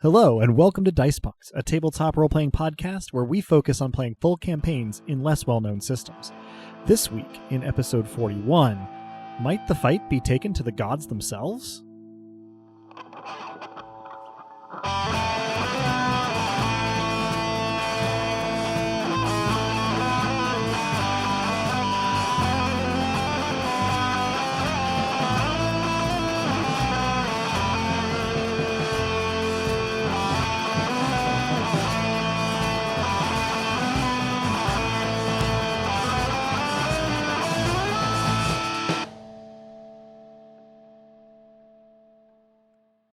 Hello, and welcome to Dicepunks, a tabletop role-playing podcast where we focus on playing full campaigns in less well-known systems. This week, in episode 41, might the fight be taken to the gods themselves?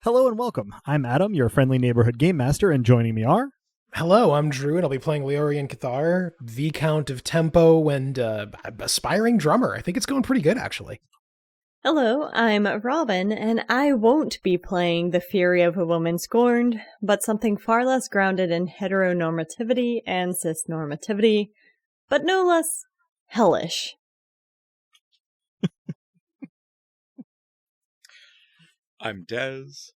Hello and welcome. I'm Adam, your friendly neighborhood game master, and joining me are... Hello, I'm Drew, and I'll be playing Leorian Cathar, Viscount of Tempo, and aspiring drummer. I think it's going pretty good, actually. Hello, I'm Robin, and I won't be playing the Fury of a Woman Scorned, but something far less grounded in heteronormativity and cisnormativity, but no less hellish. I'm Dez,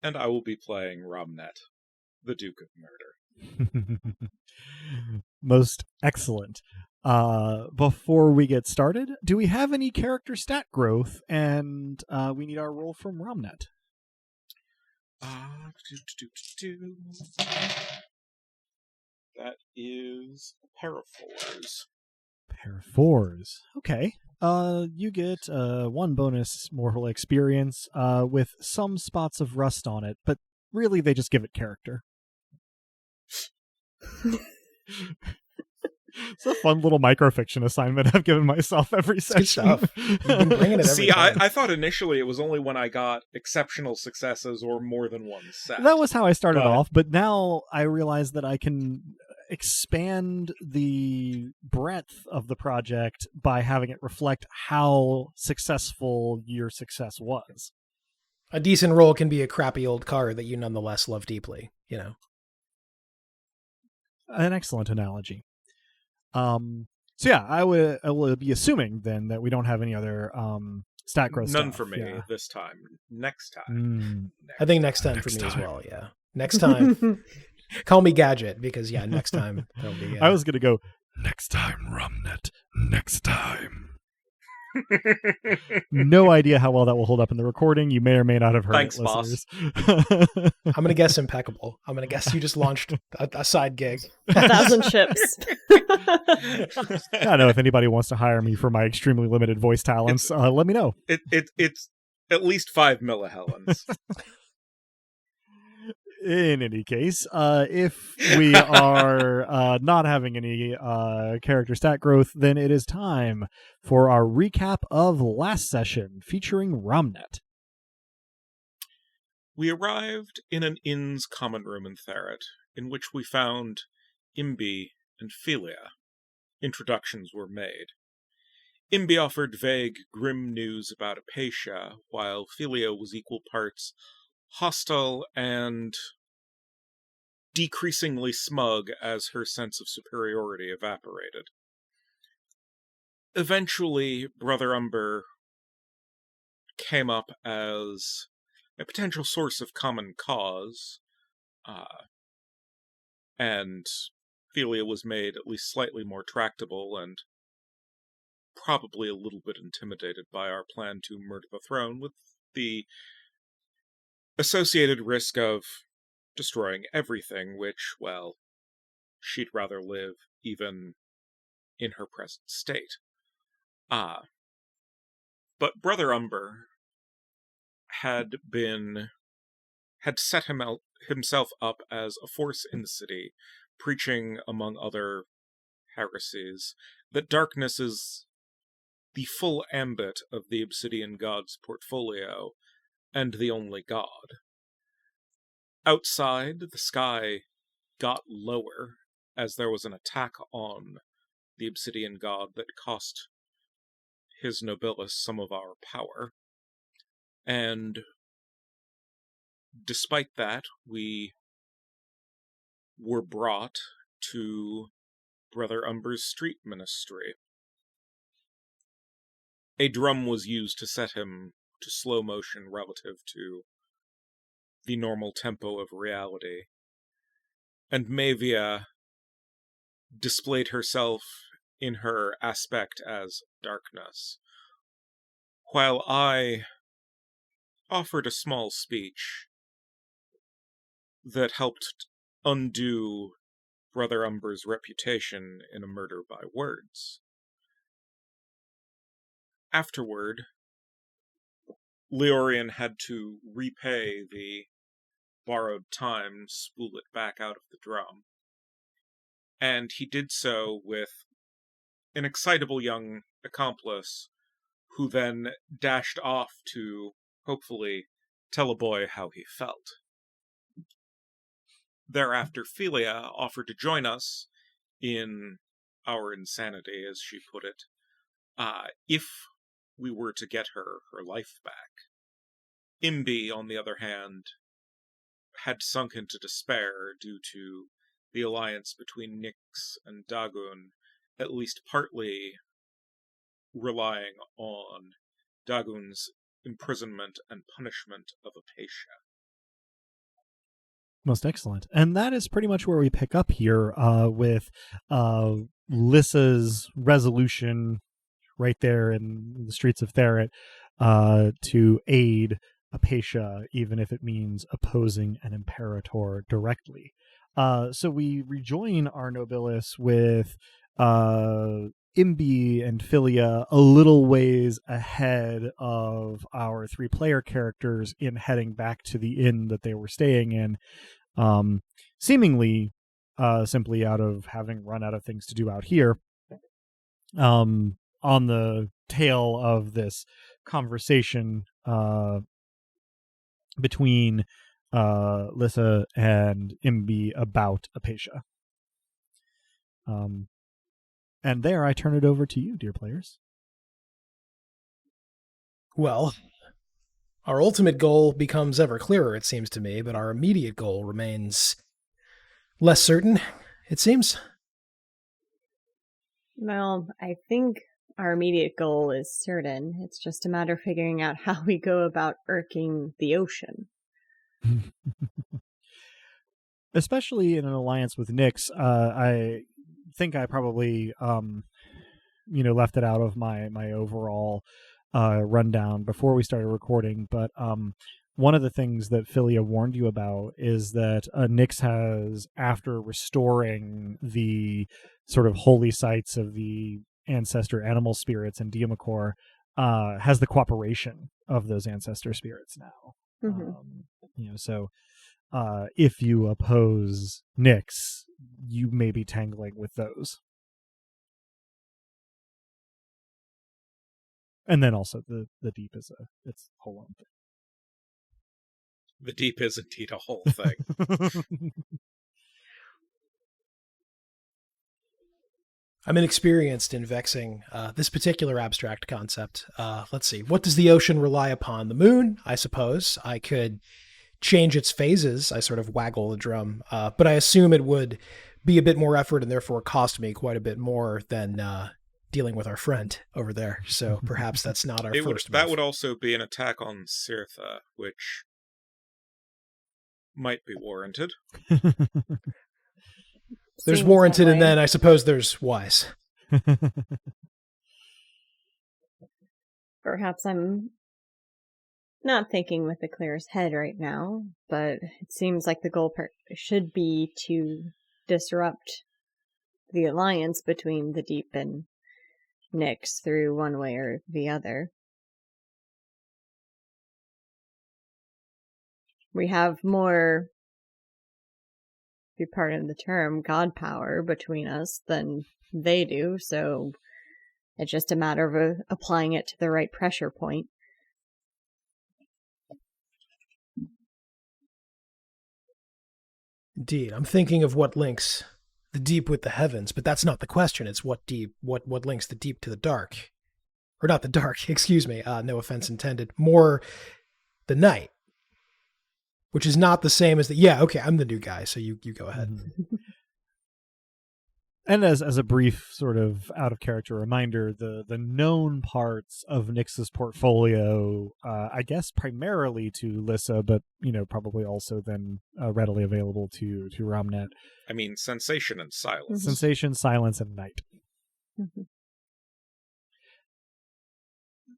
and I will be playing Romnet, the Duke of Murder. Most excellent. Before we get started, do we have any character stat growth? And we need our roll from Romnet. That is a pair of fours. Pair of fours. Okay. You get one bonus mortal experience with some spots of rust on it, but really they just give it character. It's a fun little microfiction assignment I've given myself every session. Good stuff. You've been bringing it every See, time. I thought initially it was only when I got exceptional successes or more than one set. That was how I started off, but now I realize that I can expand the breadth of the project by having it reflect how successful your success was. A decent roll can be a crappy old car that you nonetheless love deeply, you know. An excellent analogy. So yeah, I will be assuming then that we don't have any other stat growth None stuff. for me Yeah. this time. Next time. I think next time for me as well, yeah. Next time. Call me Gadget, because, yeah, next time there'll be... I was going to go, next time, Romnet, next time. No idea how well that will hold up in the recording. You may or may not have heard Thanks, it, boss. listeners. I'm going to guess impeccable. I'm going to guess you just launched a side gig. 1,000 ships. I don't know if anybody wants to hire me for my extremely limited voice talents. Let me know. It's at least 5 millihelens. In any case, if we are not having any character stat growth, then it is time for our recap of last session featuring Romnet. We arrived in an inn's common room in Therat, in which we found Imbi and Philia. Introductions were made. Imbi offered vague, grim news about Apatia, while Philia was equal parts hostile and decreasingly smug as her sense of superiority evaporated. Eventually, Brother Umber came up as a potential source of common cause, and Philia was made at least slightly more tractable and probably a little bit intimidated by our plan to murder the throne, with the associated risk of destroying everything, which, well, she'd rather live even in her present state. But Brother Umber had set himself up as a force in the city, preaching, among other heresies, that darkness is the full ambit of the Obsidian God's portfolio, and the only god. Outside, the sky got lower as there was an attack on the Obsidian God that cost his Nobilis some of our power. And despite that, we were brought to Brother Umber's street ministry. A drum was used to set him to slow motion relative to the normal tempo of reality. And Mavia displayed herself in her aspect as darkness, while I offered a small speech that helped undo Brother Umber's reputation in a murder by words. Afterward, Leorian had to repay the borrowed time, spool it back out of the drum. And he did so with an excitable young accomplice who then dashed off to, hopefully, tell a boy how he felt. Thereafter, Philia offered to join us in our insanity, as she put it, if we were to get her life back. Imbi, on the other hand, had sunk into despair due to the alliance between Nyx and Dagon, at least partly relying on Dagon's imprisonment and punishment of Apatia. Most excellent. And that is pretty much where we pick up here with Lissa's resolution right there in the streets of Therit to aid Apatia, even if it means opposing an imperator directly. So we rejoin our Nobilis with Imbi and Philia a little ways ahead of our three-player characters in heading back to the inn that they were staying in, seemingly simply out of having run out of things to do out here. On the tail of this conversation between Lissa and Imbi about Apatia. And there, I turn it over to you, dear players. Well, our ultimate goal becomes ever clearer, it seems to me, but our immediate goal remains less certain, it seems. Well, I think our immediate goal is certain. It's just a matter of figuring out how we go about irking the ocean. Especially in an alliance with Nyx, I think I probably left it out of my overall rundown before we started recording, but one of the things that Philia warned you about is that Nyx has, after restoring the sort of holy sites of the ancestor animal spirits in Diamacor, has the cooperation of those ancestor spirits now. Mm-hmm. So if you oppose Nyx, you may be tangling with those. And then also the deep is its whole own thing. The deep is indeed a whole thing. I'm inexperienced in vexing this particular abstract concept. Let's see. What does the ocean rely upon? The moon, I suppose. I could change its phases. I sort of waggle the drum. But I assume it would be a bit more effort and therefore cost me quite a bit more than dealing with our friend over there. So perhaps that's not our first move. That would also be an attack on Cirtha, which might be warranted. There's warranted, and then I suppose there's wise. Perhaps I'm not thinking with the clearest head right now, but it seems like the goal should be to disrupt the alliance between the Deep and Nyx through one way or the other. We have more, if you pardon the term, god power between us than they do, so it's just a matter of applying it to the right pressure point. Indeed. I'm thinking of what links the deep with the heavens, but that's not the question. It's what links the deep to the dark. Or not the dark, excuse me. No offense intended. More the night. Which is not the same as the... Yeah, okay, I'm the new guy, so you go ahead. And as a brief sort of out of character reminder, the known parts of Nyx's portfolio, I guess primarily to Lissa, but probably also then readily available to Ramnet. I mean, sensation and silence. Sensation, silence, and night. Mm-hmm.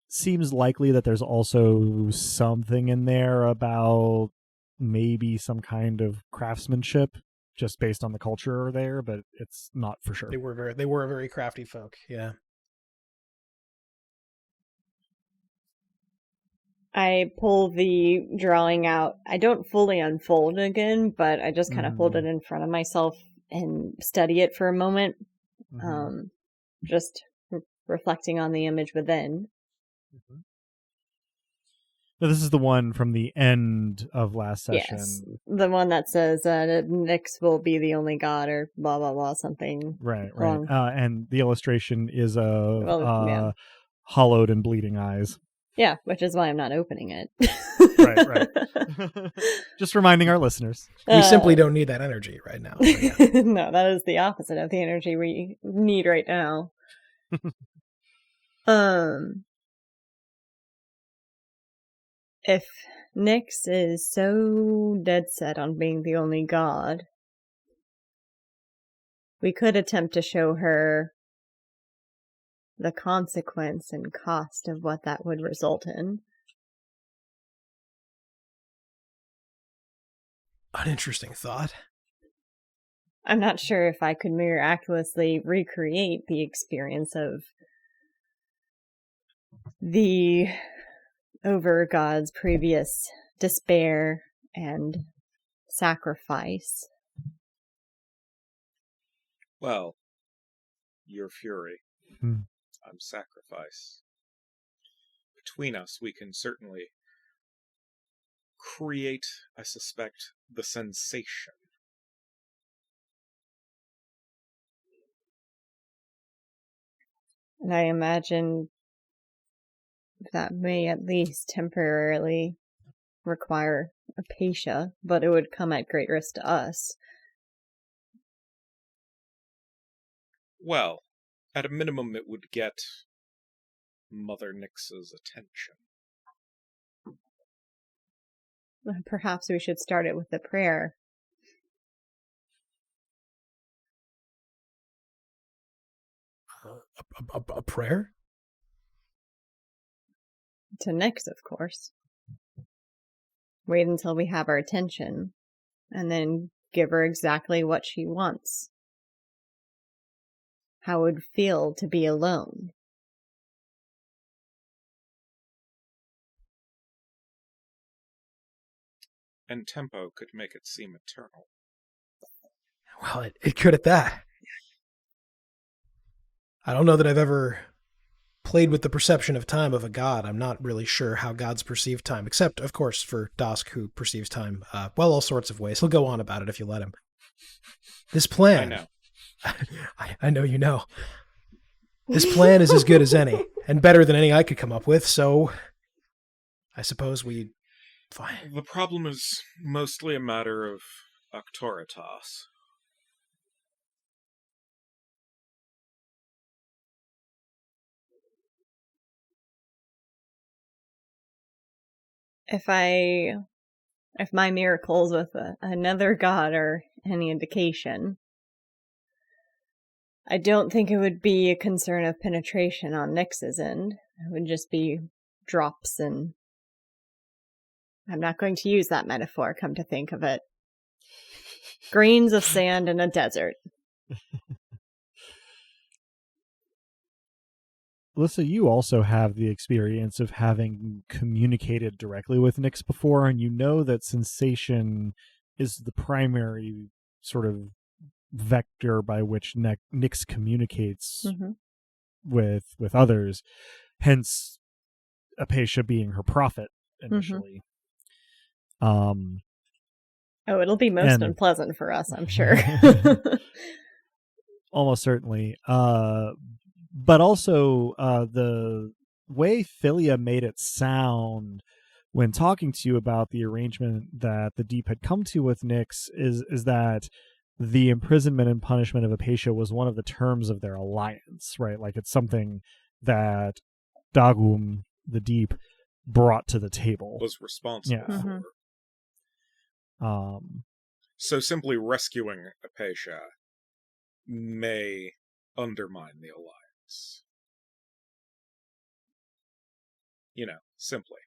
Seems likely that there's also something in there about maybe some kind of craftsmanship, just based on the culture there, but it's not for sure. They were a very crafty folk, yeah. I pull the drawing out. I don't fully unfold again, but I just kind of hold it in front of myself and study it for a moment. Just reflecting on the image within. Mm-hmm. So this is the one from the end of last session. Yes, the one that says Nyx will be the only god, or blah blah blah, something. Right. wrong. And the illustration is hollowed and bleeding eyes. Yeah, which is why I'm not opening it. Right. Just reminding our listeners. We simply don't need that energy right now. Yeah. No, that is the opposite of the energy we need right now. If Nyx is so dead set on being the only god, we could attempt to show her the consequence and cost of what that would result in. An interesting thought. I'm not sure if I could miraculously recreate the experience of the over-god's previous despair and sacrifice. Well, your fury. I'm sacrifice. Between us, we can certainly create, I suspect, the sensation. And I imagine that may at least temporarily require apatia, but it would come at great risk to us. Well, at a minimum, it would get Mother Nyx's attention. Perhaps we should start it with a prayer. A prayer? To Nyx, of course. Wait until we have our attention, and then give her exactly what she wants. How it would feel to be alone. And tempo could make it seem eternal. Well, it could at that. I don't know that I've ever played with the perception of time of a god. I'm not really sure how gods perceive time, except, of course, for Dosk, who perceives time, all sorts of ways. He'll go on about it if you let him. This plan... I know. I know you know. This plan is as good as any, and better than any I could come up with, so I suppose we... Fine. The problem is mostly a matter of Auctoritas. If my miracles with another god are any indication, I don't think it would be a concern of penetration on Nyx's end. It would just be drops and... I'm not going to use that metaphor, come to think of it. Grains of sand in a desert. Lissa, you also have the experience of having communicated directly with Nyx before, and you know that sensation is the primary sort of vector by which Nyx communicates with others, hence Apatia being her prophet initially. It'll be most unpleasant for us, I'm sure. Almost certainly. But also, the way Philia made it sound when talking to you about the arrangement that the Deep had come to with Nyx is that the imprisonment and punishment of Apatia was one of the terms of their alliance, right? Like it's something that Dagum, the Deep, brought to the table. Was responsible Mm-hmm. for. So simply rescuing Apatia may undermine the alliance. Simply.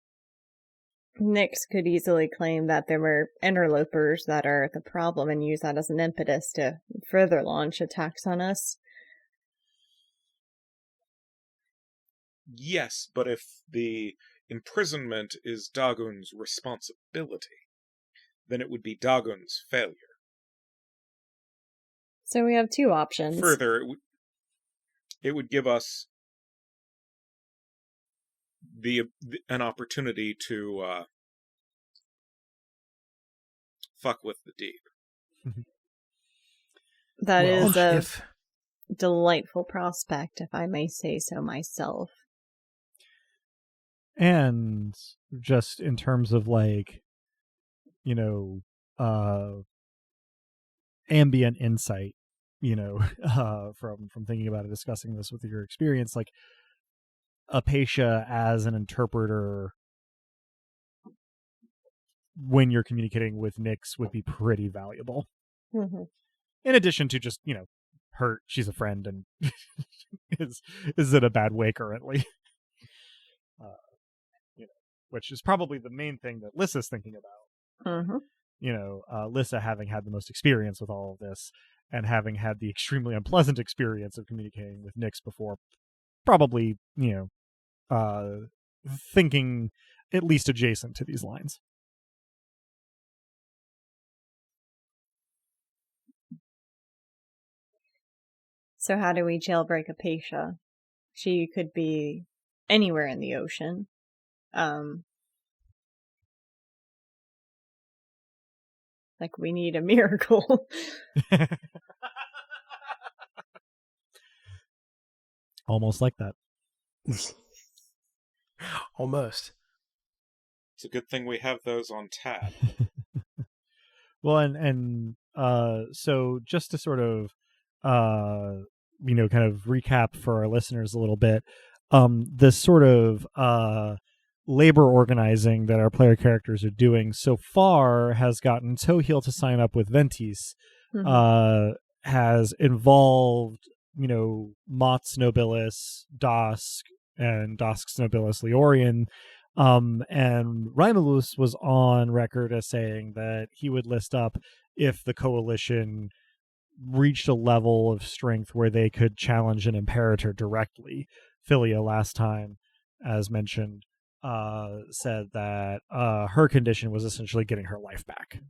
Nyx could easily claim that there were interlopers that are the problem and use that as an impetus to further launch attacks on us. Yes, but if the imprisonment is Dagon's responsibility, then it would be Dagon's failure. So we have two options. Further, it would give us an opportunity to fuck with the Deep. That Well, is a if delightful prospect, if I may say so myself. And just in terms of like, ambient insight, from thinking about it, discussing this with your experience, like Apatia as an interpreter when you're communicating with Nyx would be pretty valuable. Mm-hmm. In addition to just, she's a friend and is in a bad way currently. Which is probably the main thing that Lissa's thinking about. Mm-hmm. Lissa having had the most experience with all of this and having had the extremely unpleasant experience of communicating with Nyx before, probably, thinking at least adjacent to these lines. So how do we jailbreak Apatia? She could be anywhere in the ocean. Like we need a miracle. Almost like that. almost. It's a good thing we have those on tap. Well, and so just to sort of, kind of recap for our listeners a little bit, this sort of labor organizing that our player characters are doing so far has gotten Toheel to sign up with Ventis, Mm-hmm. has involved, Mott's Nobilis, Dosk, and Dosk's Nobilis Leorian. And Rymulus was on record as saying that he would list up if the coalition reached a level of strength where they could challenge an imperator directly. Philia last time, as mentioned, said that her condition was essentially getting her life back.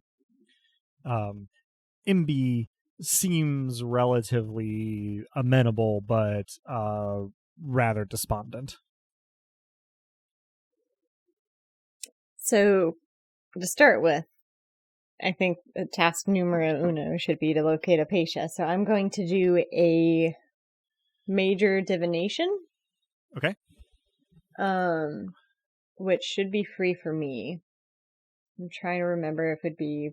Imbi seems relatively amenable, but rather despondent. So, to start with, I think the task numero uno should be to locate Apatia. So I'm going to do a major divination. Okay. Which should be free for me. I'm trying to remember if it'd be...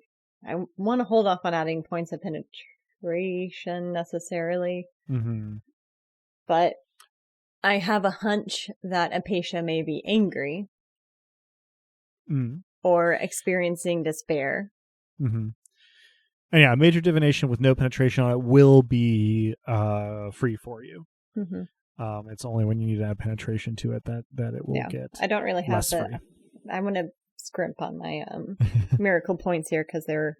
I want to hold off on adding points of penetration necessarily. Mm-hmm. But I have a hunch that Apatia may be angry. Or experiencing despair. Mm-hmm. And yeah, major divination with no penetration on it will be free for you. Mm-hmm. It's only when you need to add penetration to it that it will get. I don't really have less free. I want to scrimp on my miracle points here because they're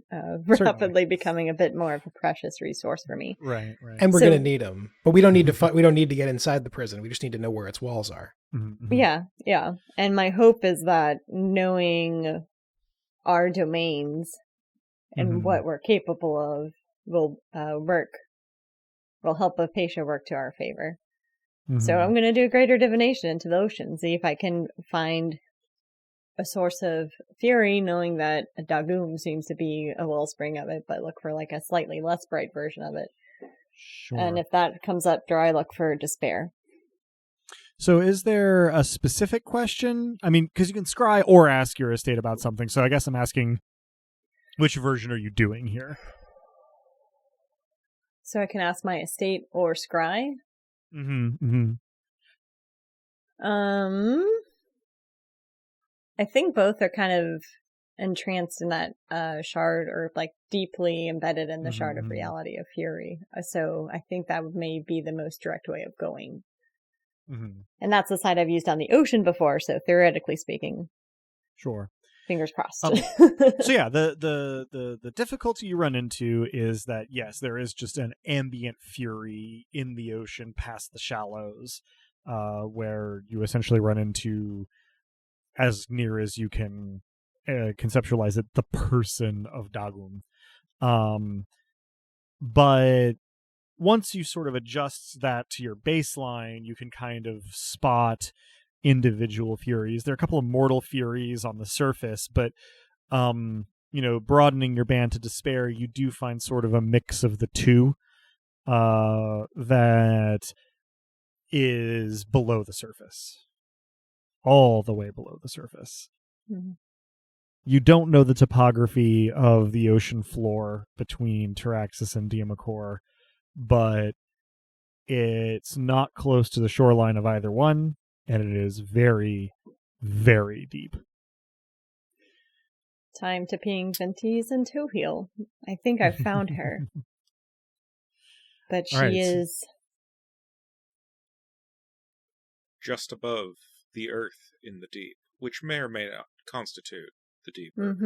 rapidly becoming a bit more of a precious resource for me. Right. And we're going to need them, but we don't need to. We don't need to get inside the prison. We just need to know where its walls are. Mm-hmm. Yeah. And my hope is that knowing our domains and what we're capable of will help Apatia work to our favor. Mm-hmm. So I'm going to do a greater divination into the ocean, see if I can find a source of fury, knowing that a Dagum seems to be a wellspring of it, but look for like a slightly less bright version of it. Sure. And if that comes up dry, look for despair. So is there a specific question? I mean, because you can scry or ask your estate about something. So I guess I'm asking, which version are you doing here? So I can ask my estate or scry. I think both are kind of entranced in that shard, or like deeply embedded in the shard of reality of fury. So I think that may be the most direct way of going. And that's the side I've used on the ocean before, so theoretically speaking. Sure. Fingers crossed. So yeah, the difficulty you run into is that, yes, there is just an ambient fury in the ocean past the shallows, where you essentially run into, as near as you can conceptualize it, the person of Dagum. But once you sort of adjust that to your baseline, you can kind of spot individual furies. There are a couple of mortal furies on the surface, but broadening your band to despair, you do find sort of a mix of the two that is below the surface, all the way below the surface. You don't know the topography of the ocean floor between Taraxis and Diamacor, but it's not close to the shoreline of either one, and it is very, very deep. Time to ping Ventis and Toheel. I think I've found her. But she is just above the earth in the deep, which may or may not constitute the deep earth.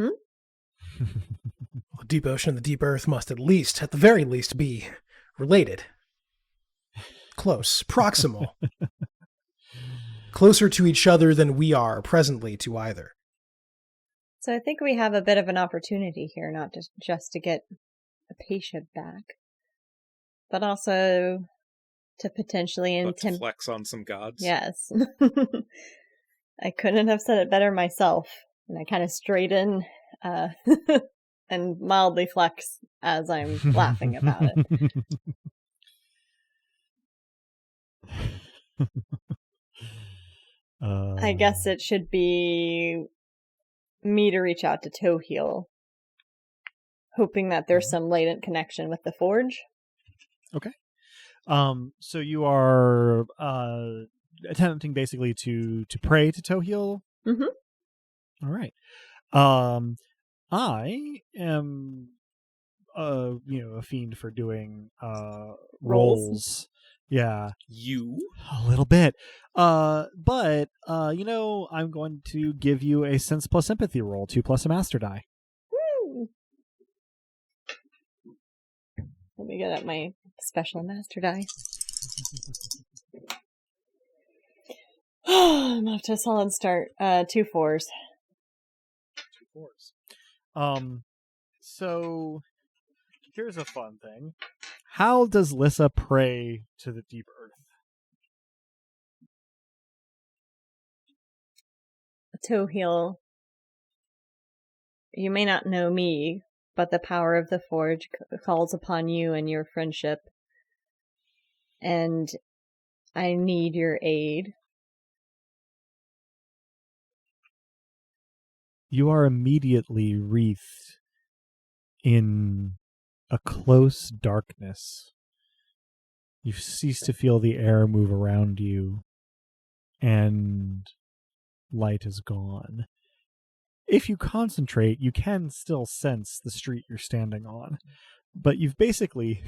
The deep ocean and the deep earth must at the very least, be related. Close. Proximal. Closer to each other than we are presently to either. So I think we have a bit of an opportunity here, not just to get a patient back, but also to potentially to flex on some gods. Yes. I couldn't have said it better myself. And I kind of straighten and mildly flex as I'm laughing about it. I guess it should be me to reach out to Toheel, hoping that there's some latent connection with the forge. Okay. So you are attempting basically to pray to Toheel? Mm-hmm. All right. I am a fiend for doing rolls. Yeah. You? A little bit. But I'm going to give you a sense plus empathy roll, 2 plus a master die. Woo! Let me get out my special master die. I'm off to a solid start. 2 4s. 2 4s. So here's a fun thing. How does Lissa pray to the deep earth? Toheel, you may not know me, but the power of the forge calls upon you and your friendship, and I need your aid. You are immediately wreathed in a close darkness. You cease to feel the air move around you, and light is gone. If you concentrate, you can still sense the street you're standing on, but you've basically,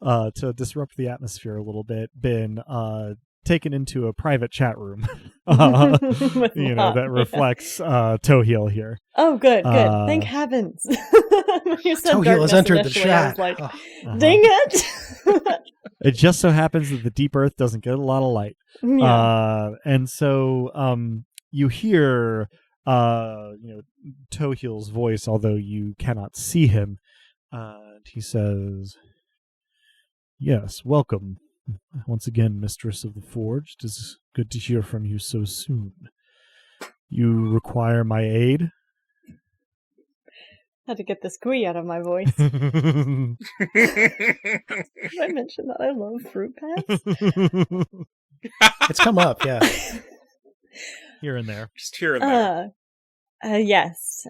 to disrupt the atmosphere a little bit, been taken into a private chat room, that reflects Toheel here. Oh, good. Thank heavens. You said Toheel has entered the chat. I was like, dang it. It just so happens that the deep earth doesn't get a lot of light. Yeah. And so you hear Toheel's voice, although you cannot see him. He says, "Yes, welcome. Once again, Mistress of the Forge. It is good to hear from you so soon. You require my aid?" Had to get the squee out of my voice. Did I mention that I love fruit pass? It's come up, yeah. Here and there. Just here and there. Yes.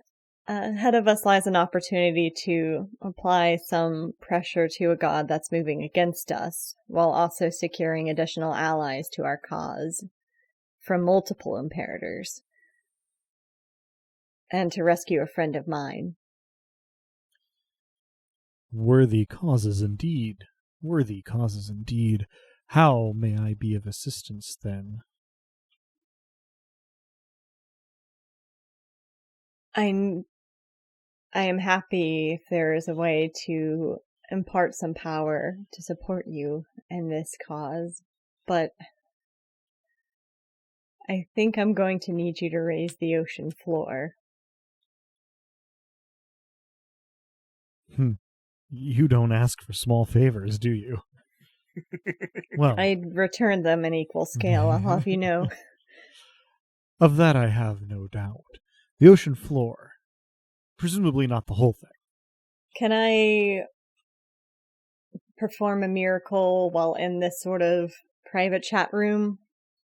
Ahead of us lies an opportunity to apply some pressure to a god that's moving against us, while also securing additional allies to our cause from multiple imperators, and to rescue a friend of mine. Worthy causes indeed. Worthy causes indeed. How may I be of assistance, then? I am happy if there is a way to impart some power to support you in this cause, but I think I'm going to need you to raise the ocean floor. You don't ask for small favors, do you? Well, I'd return them in equal scale, I'll have you know. Of that I have no doubt. The ocean floor. Presumably not the whole thing. Can I perform a miracle while in this sort of private chat room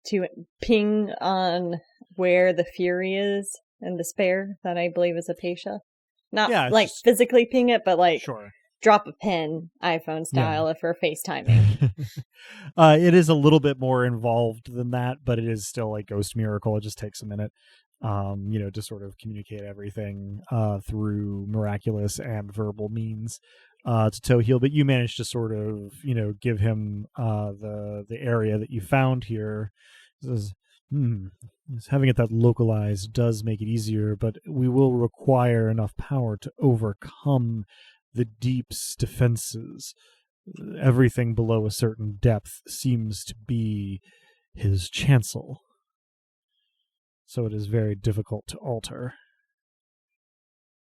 to ping on where the Fury is and Despair that I believe is Apatia? Not just physically ping it, but sure. Drop a pin, iPhone style, if we're FaceTiming. It is a little bit more involved than that, but it is still like Ghost Miracle. It just takes a minute, to sort of communicate everything through miraculous and verbal means to Tohil. But you managed to sort of, give him the area that you found here. Says, having it that localized does make it easier, but we will require enough power to overcome the deep's defenses. Everything below a certain depth seems to be his chancel, so it is very difficult to alter.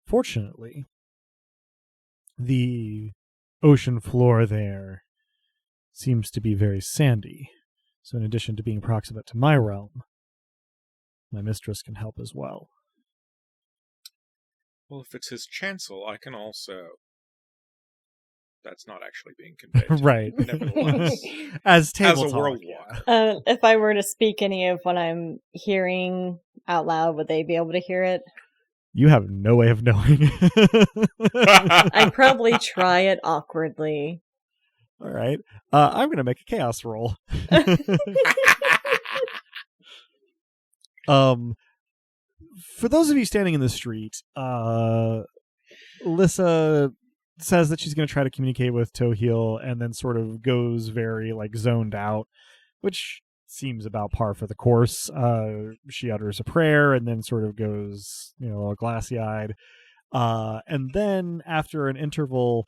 Fortunately, the ocean floor there seems to be very sandy, so in addition to being proximate to my realm, my mistress can help as well. Well, if it's his chancel, I can also... That's not actually being conveyed. Right. Nevertheless. As table a talk, world yeah. If I were to speak any of what I'm hearing out loud, would they be able to hear it? You have no way of knowing. I'd probably try it awkwardly. All right. I'm going to make a chaos roll. For those of you standing in the street, Lissa says that she's going to try to communicate with Tohil and then sort of goes very zoned out, which seems about par for the course. She utters a prayer and then sort of goes, all glassy-eyed. And then after an interval,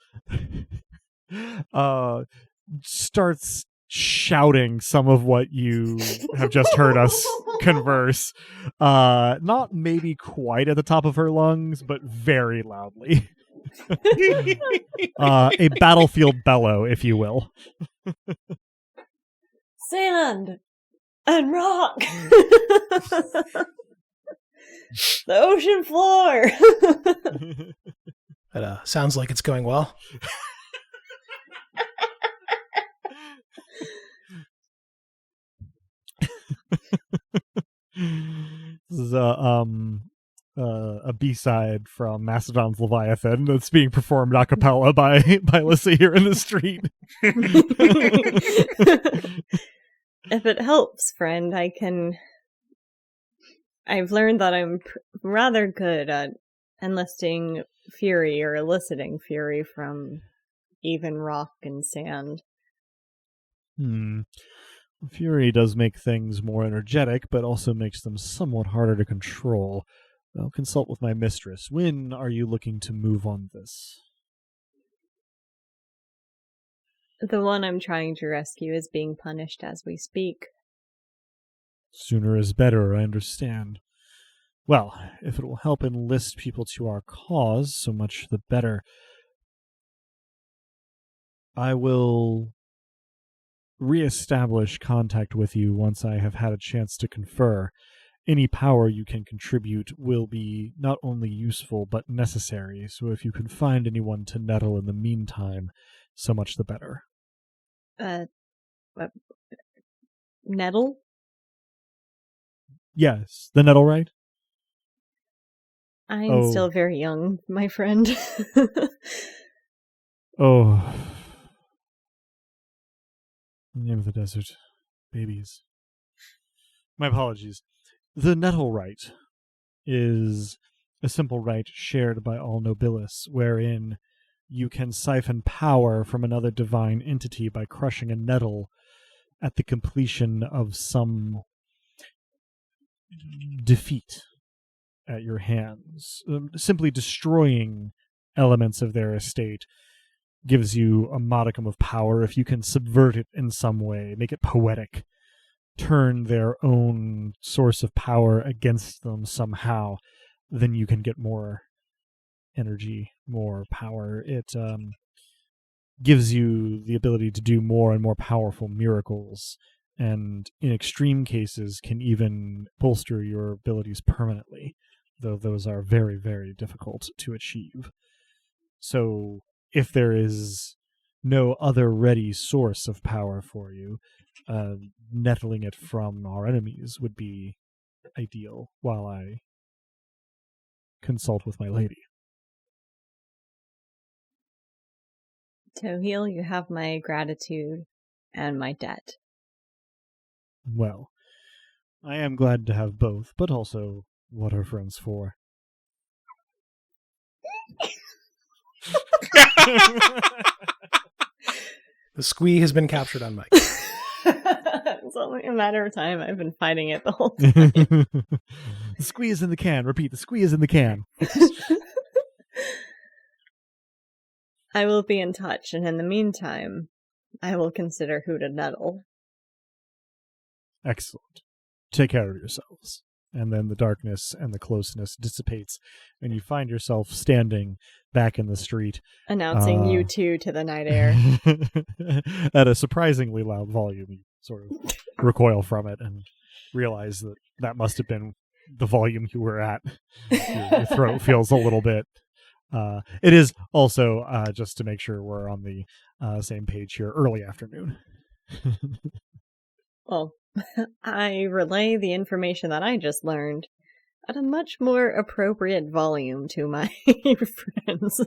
starts shouting some of what you have just heard us converse. Not maybe quite at the top of her lungs, but very loudly. A battlefield bellow, if you will. Sand and rock. The ocean floor. That sounds like it's going well. This is a B-side from Mastodon's Leviathan that's being performed a cappella by Lissa here in the street. If it helps, friend, I've learned that I'm rather good at enlisting fury or eliciting fury from even rock and sand. Fury does make things more energetic, but also makes them somewhat harder to control. I'll consult with my mistress. When are you looking to move on this? The one I'm trying to rescue is being punished as we speak. Sooner is better, I understand. Well, if it will help enlist people to our cause, so much the better. I will re-establish contact with you once I have had a chance to confer. Any power you can contribute will be not only useful but necessary, so if you can find anyone to nettle in the meantime, so much the better. Nettle? Yes, the nettle, right? I'm still very young, my friend. Oh. Name of the desert. Babies. My apologies. The nettle rite is a simple rite shared by all Nobilis, wherein you can siphon power from another divine entity by crushing a nettle at the completion of some defeat at your hands. Simply destroying elements of their estate gives you a modicum of power. If you can subvert it in some way, make it poetic, turn their own source of power against them somehow, then you can get more energy, more power. It gives you the ability to do more and more powerful miracles, and in extreme cases can even bolster your abilities permanently, though those are very, very difficult to achieve. So if there is no other ready source of power for you, nettling it from our enemies would be ideal while I consult with my lady. Tohil, you have my gratitude and my debt. Well, I am glad to have both, but also what are friends for? The squee has been captured on mic. It's only a matter of time. I've been fighting it the whole time. The squee is in the can. Repeat, the squee is in the can. I will be in touch, and in the meantime, I will consider who to nettle. Excellent. Take care of yourselves. And then the darkness and the closeness dissipates, and you find yourself standing back in the street. Announcing you two to the night air. At a surprisingly loud volume. You sort of recoil from it and realize that that must have been the volume you were at. Your throat feels a little bit. It is also, just to make sure we're on the same page here, early afternoon. Well, I relay the information that I just learned at a much more appropriate volume to my friends.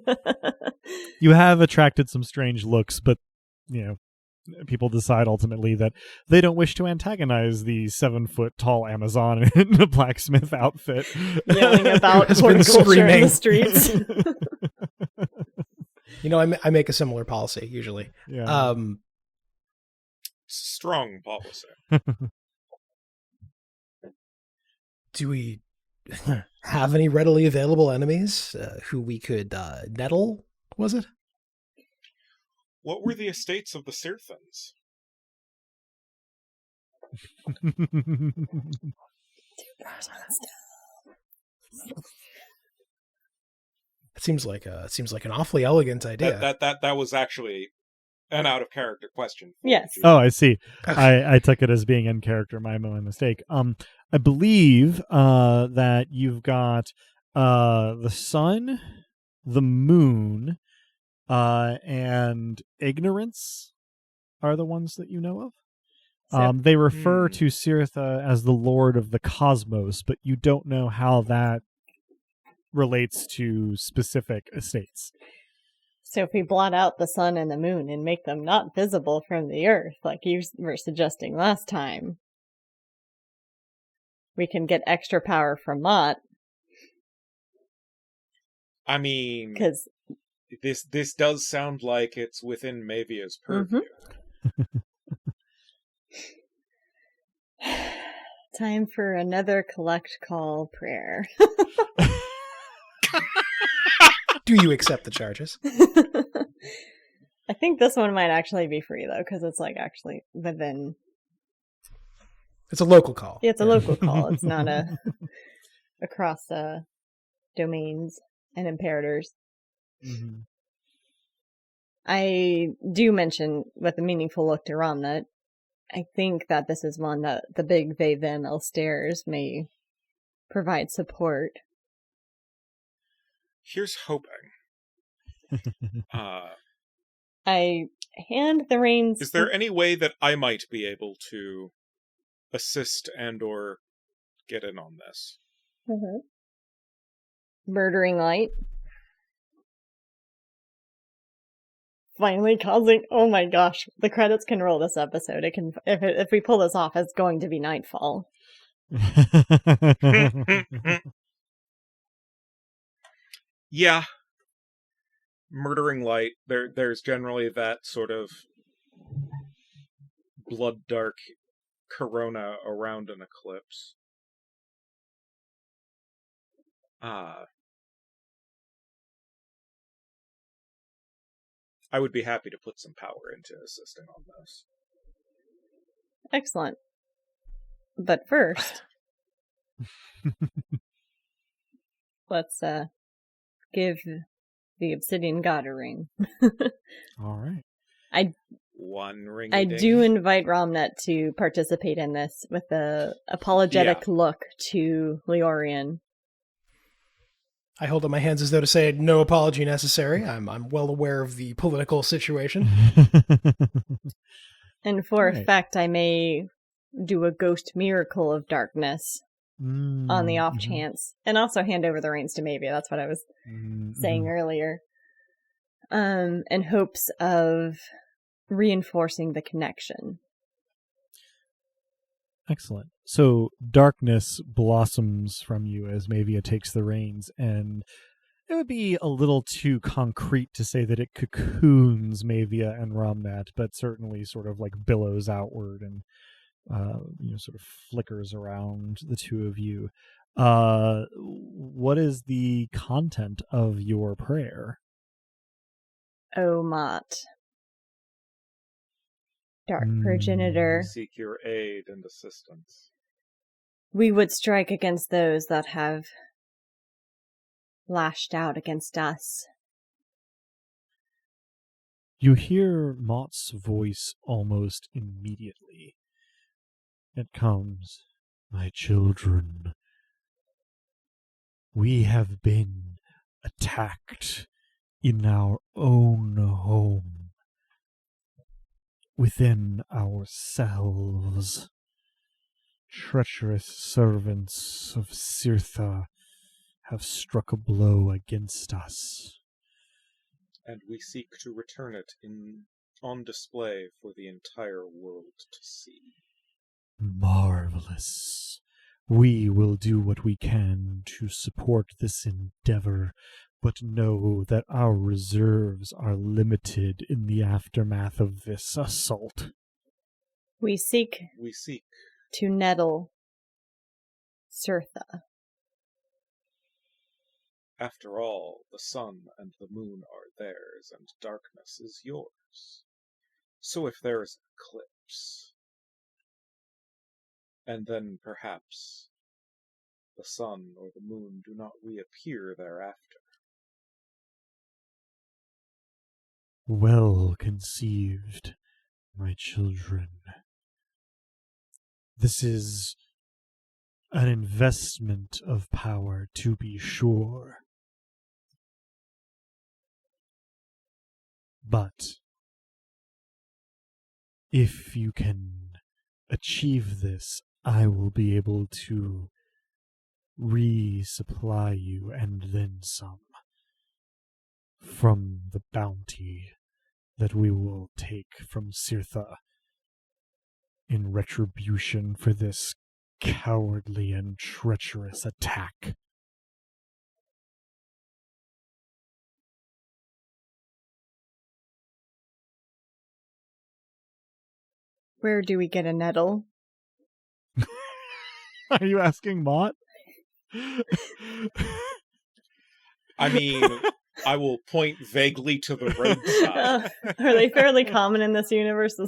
You have attracted some strange looks, but, people decide ultimately that they don't wish to antagonize the 7-foot-tall Amazon in a blacksmith outfit. Yelling about horticulture in the streets. I make a similar policy, usually. Yeah. Strong policy. Do we have any readily available enemies who we could nettle, was it? What were the estates of the Sirthans? It seems like an awfully elegant idea. That was actually an out of character question. Yes. Oh, I see. I took it as being in character. My mistake. I believe that you've got the sun, the moon, and ignorance are the ones that you know of. They refer to Cirtha as the Lord of the Cosmos, but you don't know how that relates to specific estates. So if we blot out the sun and the moon and make them not visible from the earth, like you were suggesting last time, we can get extra power from Mott. I mean, because this does sound like it's within Mavia's purview. Time for another collect call prayer. Do you accept the charges? I think this one might actually be free, though, because it's actually within... It's a local call. Yeah, it's a local call. It's not across domains and imperators. Mm-hmm. I do mention with a meaningful look to Rom that I think that this is one that the big they them Elstairs may provide support. Here's hoping. I hand the reins. Is there any way that I might be able to assist and or get in on this? Mm-hmm. Murdering light. Finally causing. Oh my gosh, the credits can roll this episode. It can if we pull this off, it's going to be Nightfall. Yeah. Murdering light. There's generally that sort of blood dark corona around an eclipse. I would be happy to put some power into assisting on this. Excellent. But first, let's give the Obsidian God a ring. All right. One ring. I do invite Romnet to participate in this with a apologetic look to Leorian. I hold up my hands as though to say no apology necessary. I'm well aware of the political situation. And for effect, I may do a ghost miracle of darkness on the off chance. And also hand over the reins to Mavia. That's what I was saying earlier. In hopes of reinforcing the connection. Excellent. So darkness blossoms from you as Mavia takes the reins, and it would be a little too concrete to say that it cocoons Mavia and Romnat, but certainly sort of like billows outward and sort of flickers around the two of you. What is the content of your prayer? O Mott, dark progenitor, seek your aid and assistance. We would strike against those that have lashed out against us. You hear Mott's voice almost immediately. It comes, my children. We have been attacked in our own home, within ourselves. Treacherous servants of Cirtha have struck a blow against us. And we seek to return it on display for the entire world to see. Marvelous. We will do what we can to support this endeavor, but know that our reserves are limited in the aftermath of this assault. We seek to nettle Cirtha. After all, the sun and the moon are theirs, and darkness is yours. So if there is an eclipse, and then perhaps the sun or the moon do not reappear thereafter. Well conceived, my children. This is an investment of power, to be sure. But if you can achieve this, I will be able to resupply you and then some from the bounty that we will take from Cirtha in retribution for this cowardly and treacherous attack. Where do we get a nettle? Are you asking Mott? I mean, I will point vaguely to the roadside. Are they fairly common in this universe?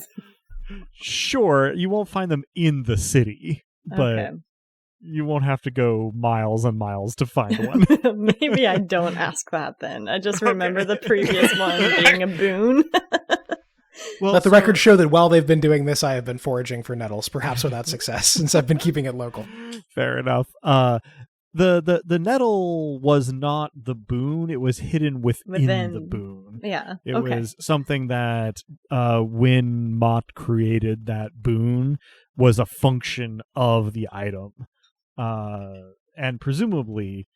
Sure, you won't find them in the city, but you won't have to go miles and miles to find one. Maybe I don't ask that then. I just remember the previous one being a boon. Well, let the record show that while they've been doing this, I have been foraging for nettles, perhaps without success, since I've been keeping it local. Fair enough. The nettle was not the boon; it was hidden within the boon. Yeah, it was something that when Mott created that boon was a function of the item, and presumably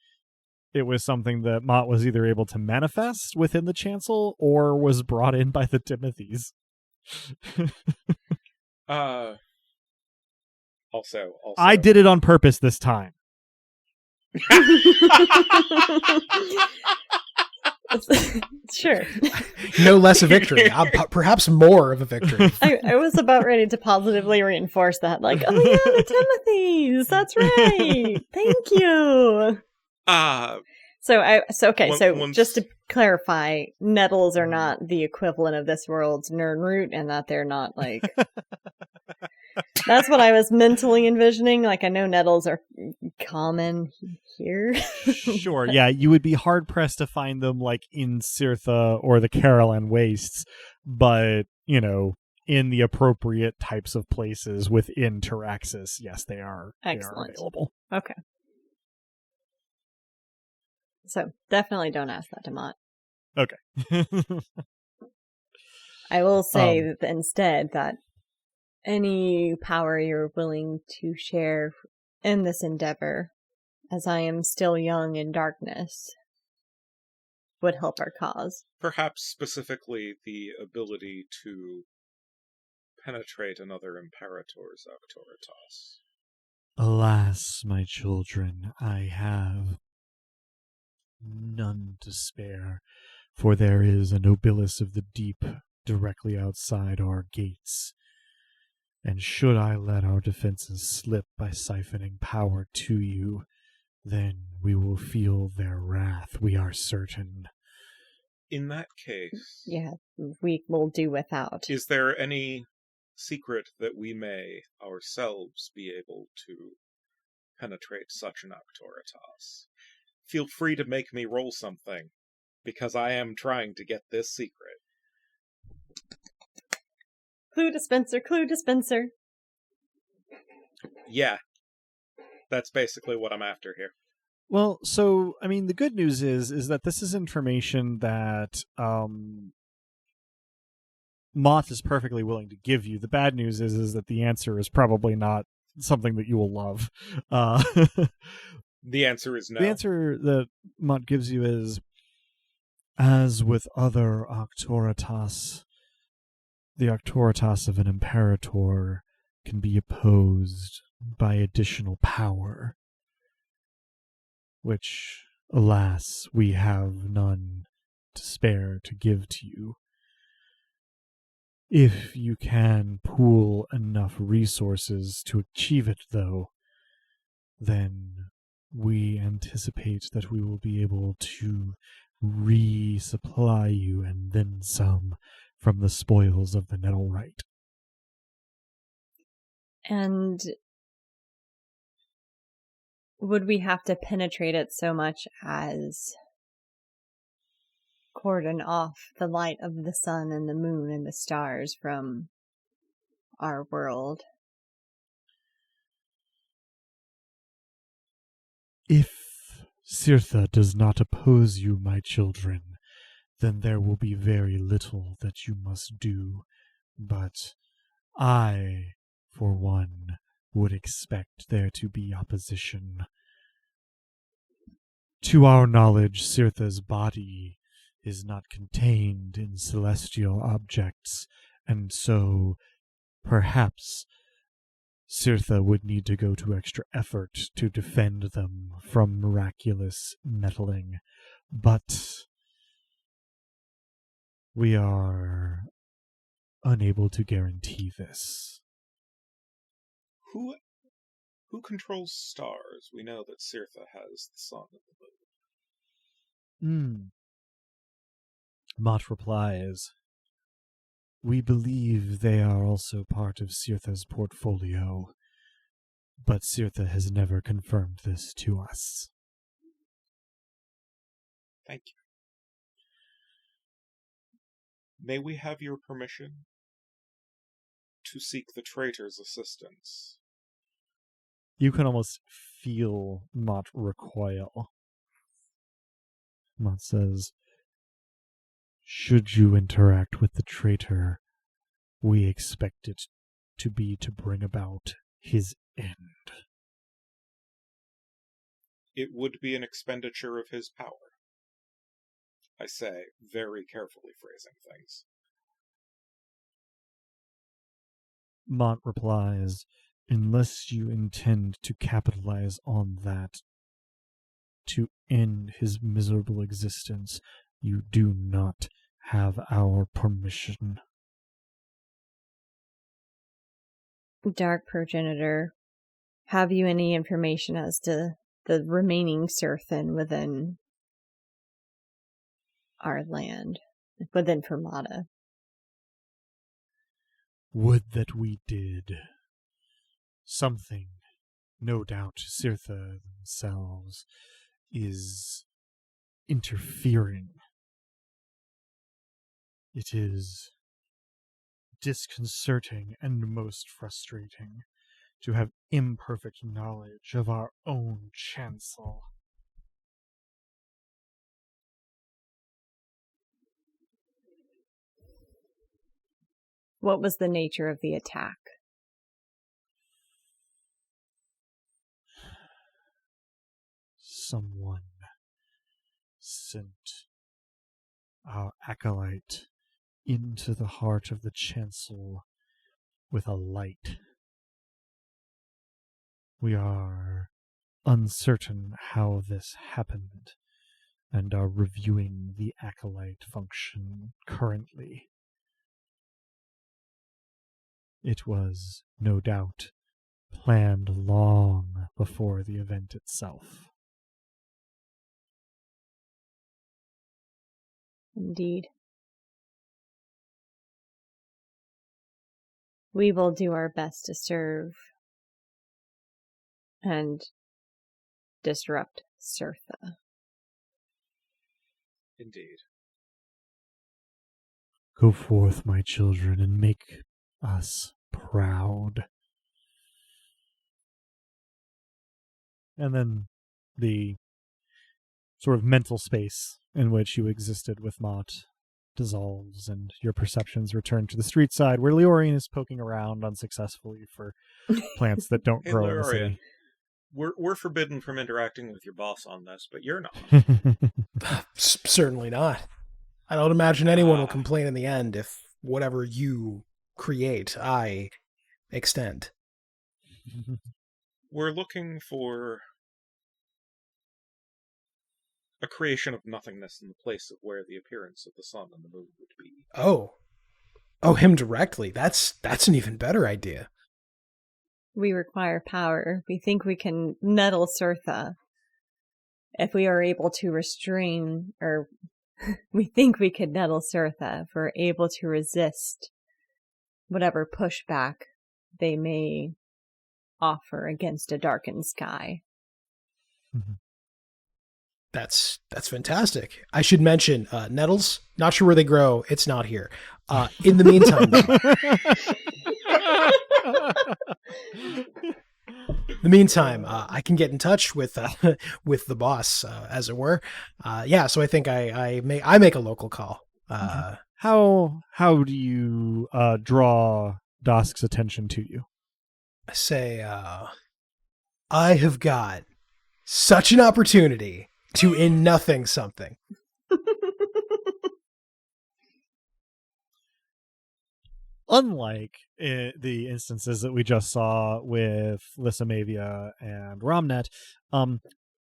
it was something that Mott was either able to manifest within the chancel or was brought in by the Timothys. Also, I did it on purpose this time. Sure. No less a victory. Perhaps more of a victory. I was about ready to positively reinforce that. Like, oh yeah, the Timothys. That's right. Thank you. So just to clarify, nettles are not the equivalent of this world's Nirnroot, and that they're not like... That's what I was mentally envisioning. Like, I know nettles are common here. Sure, yeah, you would be hard-pressed to find them, like, in Cirtha or the Caroline Wastes, but, you know, in the appropriate types of places within Taraxis, yes, they are available. Okay. So, definitely don't ask that to Mott. Okay. I will say that instead that any power you're willing to share in this endeavor, as I am still young in darkness, would help our cause. Perhaps specifically the ability to penetrate another Imperator's auctoritas. Alas, my children, I have none to spare, for there is a Nobilis of the Deep directly outside our gates. And should I let our defenses slip by siphoning power to you, then we will feel their wrath, we are certain. In that case... Yeah, we will do without. Is there any secret that we may ourselves be able to penetrate such an auctoritas? Feel free to make me roll something, because I am trying to get this secret. Clue dispenser. Yeah. That's basically what I'm after here. Well, so, I mean, the good news is that this is information that Moth is perfectly willing to give you. The bad news is that the answer is probably not something that you will love. The answer is no. The answer that Mott gives you is, as with other auctoritas, the auctoritas of an imperator can be opposed by additional power, which, alas, we have none to spare to give to you. If you can pool enough resources to achieve it, though, then we anticipate that we will be able to resupply you and then some from the spoils of the Nettleright. And would we have to penetrate it so much as cordon off the light of the sun and the moon and the stars from our world? If Cirtha does not oppose you, my children, then there will be very little that you must do. But I, for one, would expect there to be opposition. To our knowledge, Cirtha's body is not contained in celestial objects, and so perhaps Cirtha would need to go to extra effort to defend them from miraculous nettling. But we are unable to guarantee this. Who controls stars? We know that Cirtha has the sun and the moon. Mott replies, we believe they are also part of Cirtha's portfolio, but Cirtha has never confirmed this to us. Thank you. May we have your permission to seek the traitor's assistance? You can almost feel Mott recoil. Mott says, should you interact with the traitor, we expect it to be to bring about his end. it would be an expenditure of his power. I say, very carefully phrasing things. Mont replies, unless you intend to capitalize on that to end his miserable existence, you do not have our permission. Dark Progenitor, have you any information as to the remaining Sirthan within our land, within Fermata? Would that we did. Something, no doubt, Sirtha themselves is interfering. It is disconcerting and most frustrating to have imperfect knowledge of our own chancel. What was the nature of the attack? Someone sent our acolyte into the heart of the chancel with a light. We are uncertain how this happened and are reviewing the acolyte function currently. It was, no doubt, planned long before the event itself. Indeed. We will do our best to serve and disrupt Sirtha. Indeed. Go forth, my children, and make us proud. And then the sort of mental space in which you existed with Mott dissolves, and your perceptions return to the street side, where Leorian is poking around unsuccessfully for plants that don't Hey, grow in the Leorian, city. we're forbidden from interacting with your boss on this, but you're not. Certainly not. I don't imagine anyone will complain in the end if whatever you create, I extend. We're looking for a creation of nothingness in the place of where the appearance of the sun and the moon would be. Oh, him directly. That's an even better idea. We require power. We think we can nettle Sirtha if we are able to restrain, or we think we could nettle Sirtha if we're able to resist whatever pushback they may offer against a darkened sky. Mm-hmm. That's fantastic. I should mention nettles. Not sure where they grow. It's not here. In the meantime, I can get in touch with the boss, as it were. So I think I make a local call. How do you draw Dosk's attention to you? I say, I have got such an opportunity to in nothing something. Unlike the instances that we just saw with Lyssamavia and Romnet,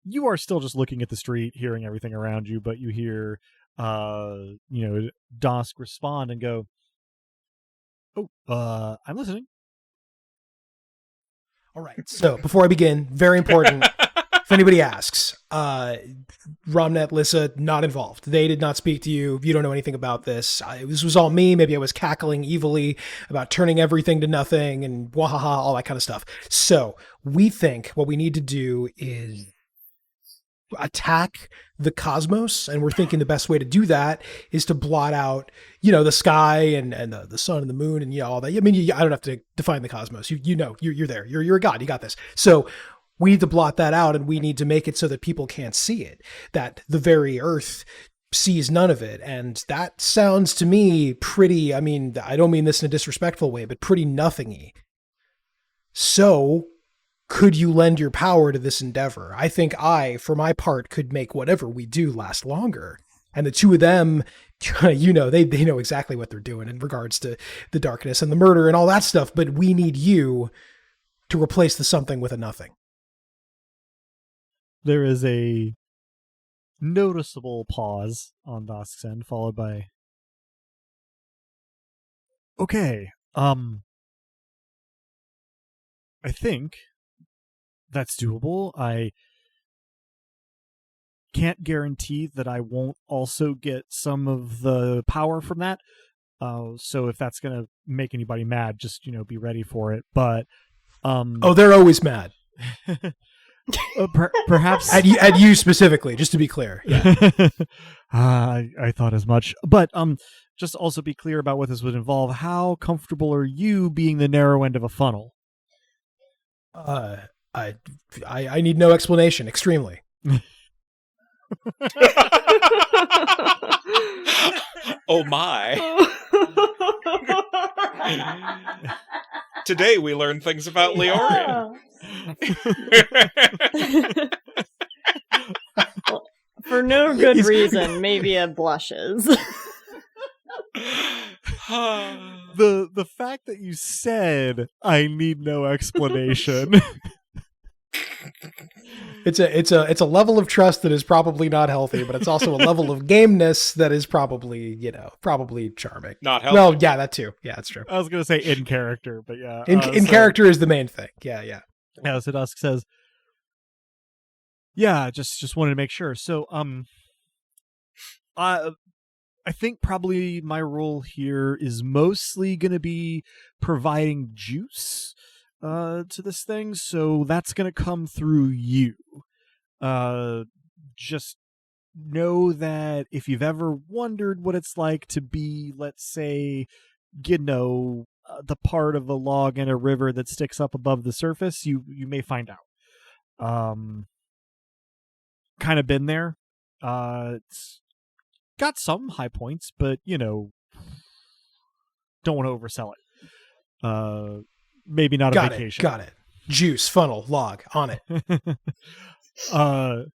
you are still just looking at the street, hearing everything around you, but you hear, Dosk respond and go, "Oh, I'm listening." All right. So before I begin, very important. If anybody asks, Romnet, Lissa, not involved. They did not speak to you. You don't know anything about this. This was all me. Maybe I was cackling evilly about turning everything to nothing and wahaha, all that kind of stuff. So we think what we need to do is attack the cosmos, and we're thinking the best way to do that is to blot out, the sky and the sun and the moon and all that. I mean, I don't have to define the cosmos. You're there. You're a god. You got this. So we need to blot that out, and we need to make it so that people can't see it, that the very earth sees none of it. And that sounds to me pretty, I mean, I don't mean this in a disrespectful way, but pretty nothingy. So could you lend your power to this endeavor? I think I, for my part, could make whatever we do last longer. And the two of them, they know exactly what they're doing in regards to the darkness and the murder and all that stuff. But we need you to replace the something with a nothing. There is a noticeable pause on Dosk's end, followed by, okay, I think that's doable. I can't guarantee that I won't also get some of the power from that. So if that's going to make anybody mad, just, be ready for it. But they're always mad. Perhaps at you specifically, just to be clear. Yeah. I thought as much. But just also be clear about what this would involve. How comfortable are you being the narrow end of a funnel? I need no explanation. Extremely. Oh my. Today we learned things about Leorian. For no good reason, maybe it blushes. The fact that you said I need no explanation. It's a level of trust that is probably not healthy, but it's also a level of gameness that is probably charming. Not healthy. Well, yeah, that too. Yeah, that's true. I was gonna say in character, but yeah, in character is the main thing. Yeah. Yeah. So Dusk says, "Yeah, just wanted to make sure." So, I think probably my role here is mostly gonna be providing juice to this thing, so that's going to come through you. Just know that if you've ever wondered what it's like to be, let's say, the part of a log in a river that sticks up above the surface, you may find out. Kind of been there. It's got some high points, but, don't want to oversell it. Maybe not a vacation. Got it. Juice, funnel, log, on it. Rock,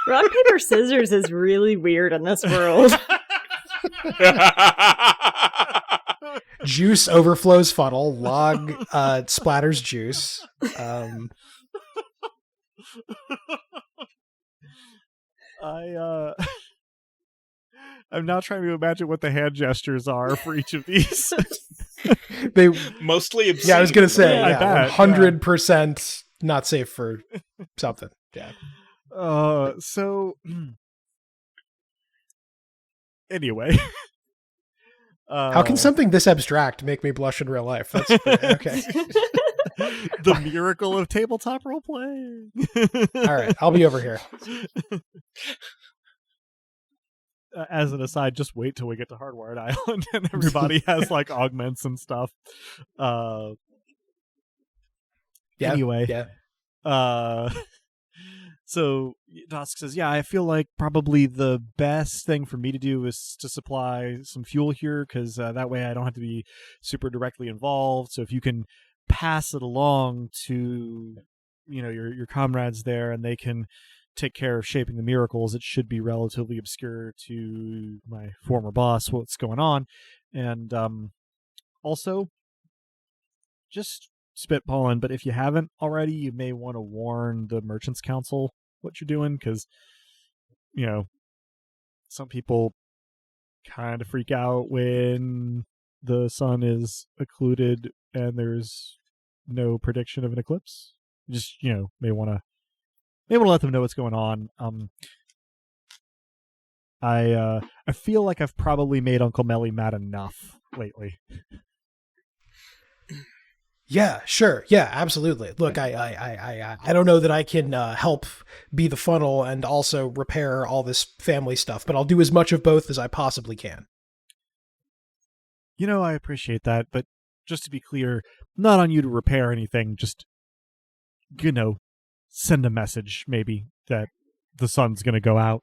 paper, scissors is really weird in this world. Juice overflows funnel, log splatters juice. I'm now trying to imagine what the hand gestures are for each of these. They mostly obscene. Yeah, I was gonna say, I bet. 100% not safe for something. Yeah. So anyway, how can something this abstract make me blush in real life? That's okay. The miracle of tabletop role playing. All right, I'll be over here. As an aside, just wait till we get to Hardwired Island and everybody has like augments and stuff. Anyway. Yeah. So Dusk says, yeah, I feel like probably the best thing for me to do is to supply some fuel here, because that way I don't have to be super directly involved. So if you can pass it along to, your comrades there, and they can take care of shaping the miracles, it should be relatively obscure to my former boss what's going on. And also, just spitballing, but if you haven't already, you may want to warn the Merchants Council what you're doing, because some people kind of freak out when the sun is occluded and there's no prediction of an eclipse. Just may want to let them know what's going on. I feel like I've probably made Uncle Melly mad enough lately. Yeah, sure. Yeah, absolutely. Look, I don't know that I can help be the funnel and also repair all this family stuff, but I'll do as much of both as I possibly can. I appreciate that, but just to be clear, not on you to repair anything, just, send a message, maybe, that the sun's going to go out.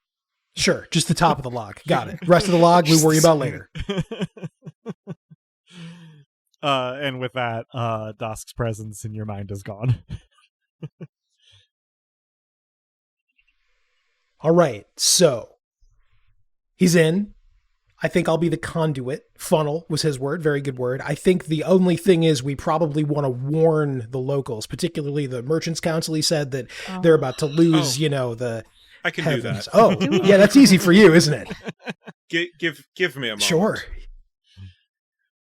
Sure, just the top of the log. Got it. Rest of the log we worry about later. And with that, Dosk's presence in your mind is gone. All right, so he's in. I think I'll be the conduit. Funnel was his word. Very good word. I think the only thing is we probably want to warn the locals, particularly the Merchants Council. He said that they're about to lose, the I can heavens. do that. Oh, yeah, that's easy for you, isn't it? Give me a moment. Sure.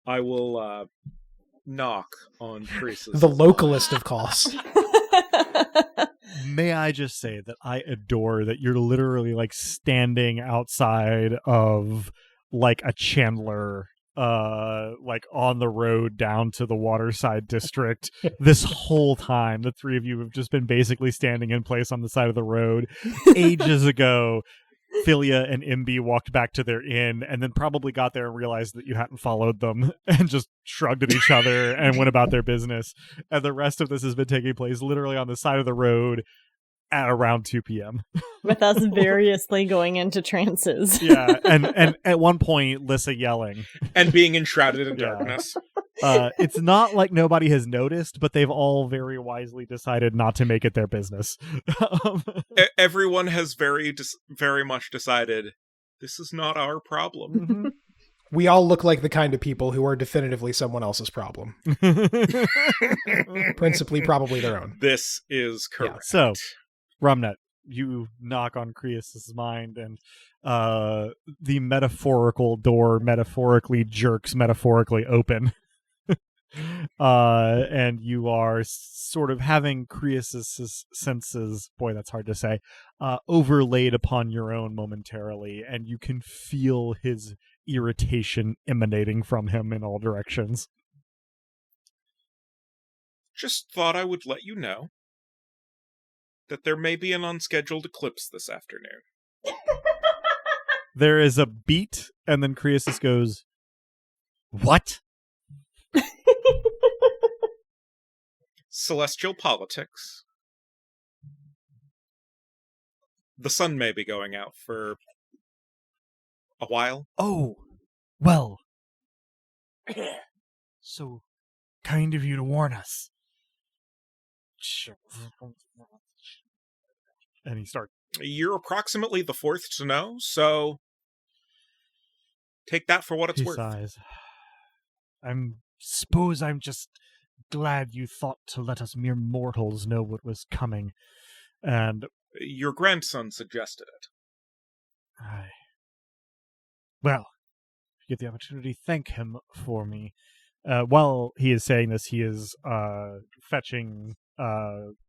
I will knock on Crease's The localist of calls. May I just say that I adore that you're literally like standing outside of like a Chandler like on the road down to the Waterside district this whole time. The three of you have just been basically standing in place on the side of the road. Ages ago, Philia and Imbi walked back to their inn and then probably got there and realized that you hadn't followed them and just shrugged at each other and went about their business. And the rest of this has been taking place literally on the side of the road at around 2 p.m. With us variously going into trances. Yeah, and at one point, Lissa yelling. And being enshrouded in Yeah. darkness. It's not like nobody has noticed, but they've all very wisely decided not to make it their business. Everyone has very much decided, this is not our problem. Mhm. We all look like the kind of people who are definitively someone else's problem. Principally, probably their own. This is correct. So, Rumnet, you knock on Creus's mind, and the metaphorical door metaphorically jerks metaphorically open. And you are sort of having Creus's senses, boy, that's hard to say, overlaid upon your own momentarily, and you can feel his irritation emanating from him in all directions. Just thought I would let you know that there may be an unscheduled eclipse this afternoon. There is a beat, and then Creus goes, "What?" Celestial politics. The sun may be going out for a while. Oh, well. So kind of you to warn us. And he starts. You're approximately the fourth to know, so take that for what it's He worth. sighs. Suppose I'm just glad you thought to let us mere mortals know what was coming. And Your grandson suggested it. well, if you get the opportunity, thank him for me. While he is saying this, he is fetching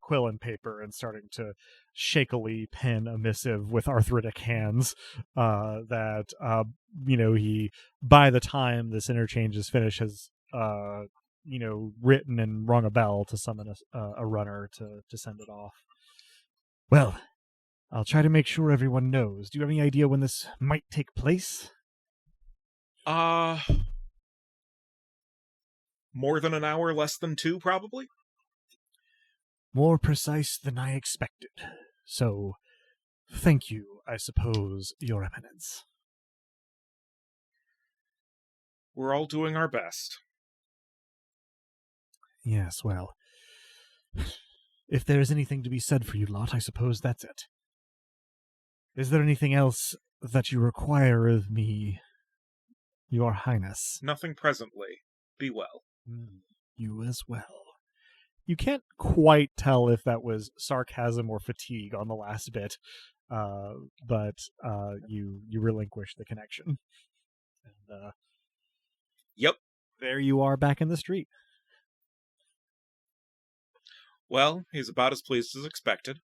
quill and paper and starting to shakily pen a missive with arthritic hands that, he, by the time this interchange is finished, has, written and rung a bell to summon a runner to send it off. Well, I'll try to make sure everyone knows. Do you have any idea when this might take place? More than an hour, less than 2, probably? More precise than I expected. So, thank you, I suppose, Your Eminence. We're all doing our best. Yes, well, if there is anything to be said for you lot, I suppose that's it. Is there anything else that you require of me, Your Highness? Nothing presently. Be well. You as well. You can't quite tell if that was sarcasm or fatigue on the last bit, but you relinquish the connection. And, Yep. there you are back in the street. Well, he's about as pleased as expected.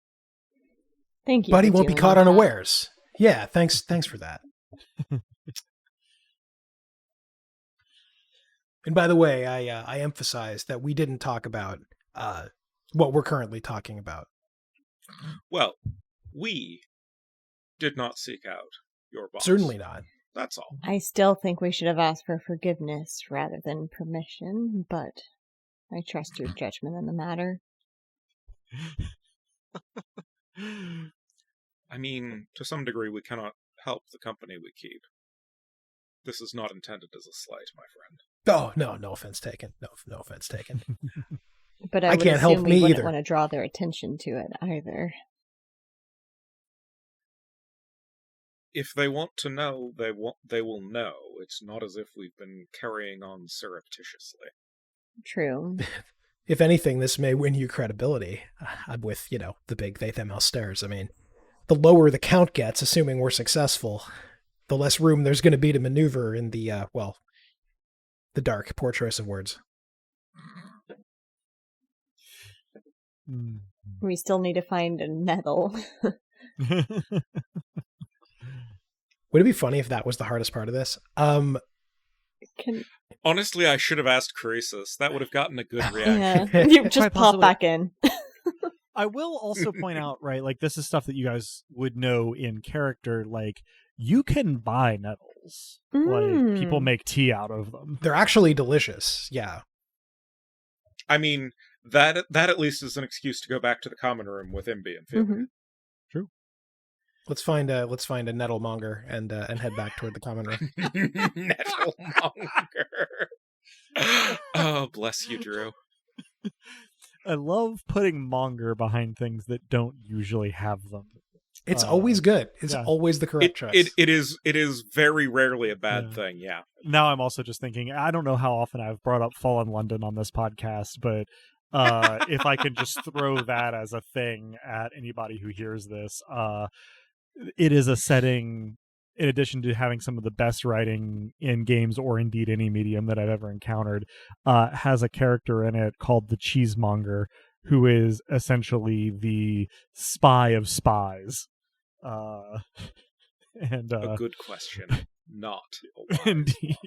Thank you. But he for won't be dealing caught with that. unawares. Yeah, thanks for that. And by the way, I emphasize that we didn't talk about what we're currently talking about. Well, we did not seek out your boss. Certainly not. That's all. I still think we should have asked for forgiveness rather than permission, but I trust your judgment in the matter. I mean, to some degree, we cannot help the company we keep. This is not intended as a slight, my friend. Oh, no offense taken. No offense taken. But I I would can't help assume we me wouldn't either. want to draw their attention to it either. If they want to know, they will know. It's not as if we've been carrying on surreptitiously. True. If anything, this may win you credibility. I'm with, the big they them stairs. I mean, the lower the count gets, assuming we're successful, the less room there's going to be to maneuver in the, the dark. Poor choice of words. We still need to find a nettle. Would it be funny if that was the hardest part of this? Honestly, I should have asked Croesus. That would have gotten a good reaction. Yeah, you just Quite pop possibly. back in. I will also point out, right, like this is stuff that you guys would know in character, like you can buy nettles. Like people make tea out of them. They're actually delicious. Yeah. I mean, that at least is an excuse to go back to the common room with Imbi and Philia. Mm-hmm. True. Let's find a Nettlemonger and head back toward the common room. Nettlemonger. Oh, bless you, Drew. I love putting monger behind things that don't usually have them. It's always good. It's always the correct choice. It is very rarely a bad thing, yeah. Now I'm also just thinking, I don't know how often I've brought up Fallen London on this podcast, but if I can just throw that as a thing at anybody who hears this, it is a setting, in addition to having some of the best writing in games or indeed any medium that I've ever encountered, has a character in it called the Cheesemonger, who is essentially the spy of spies. And a good question, not a wise indeed.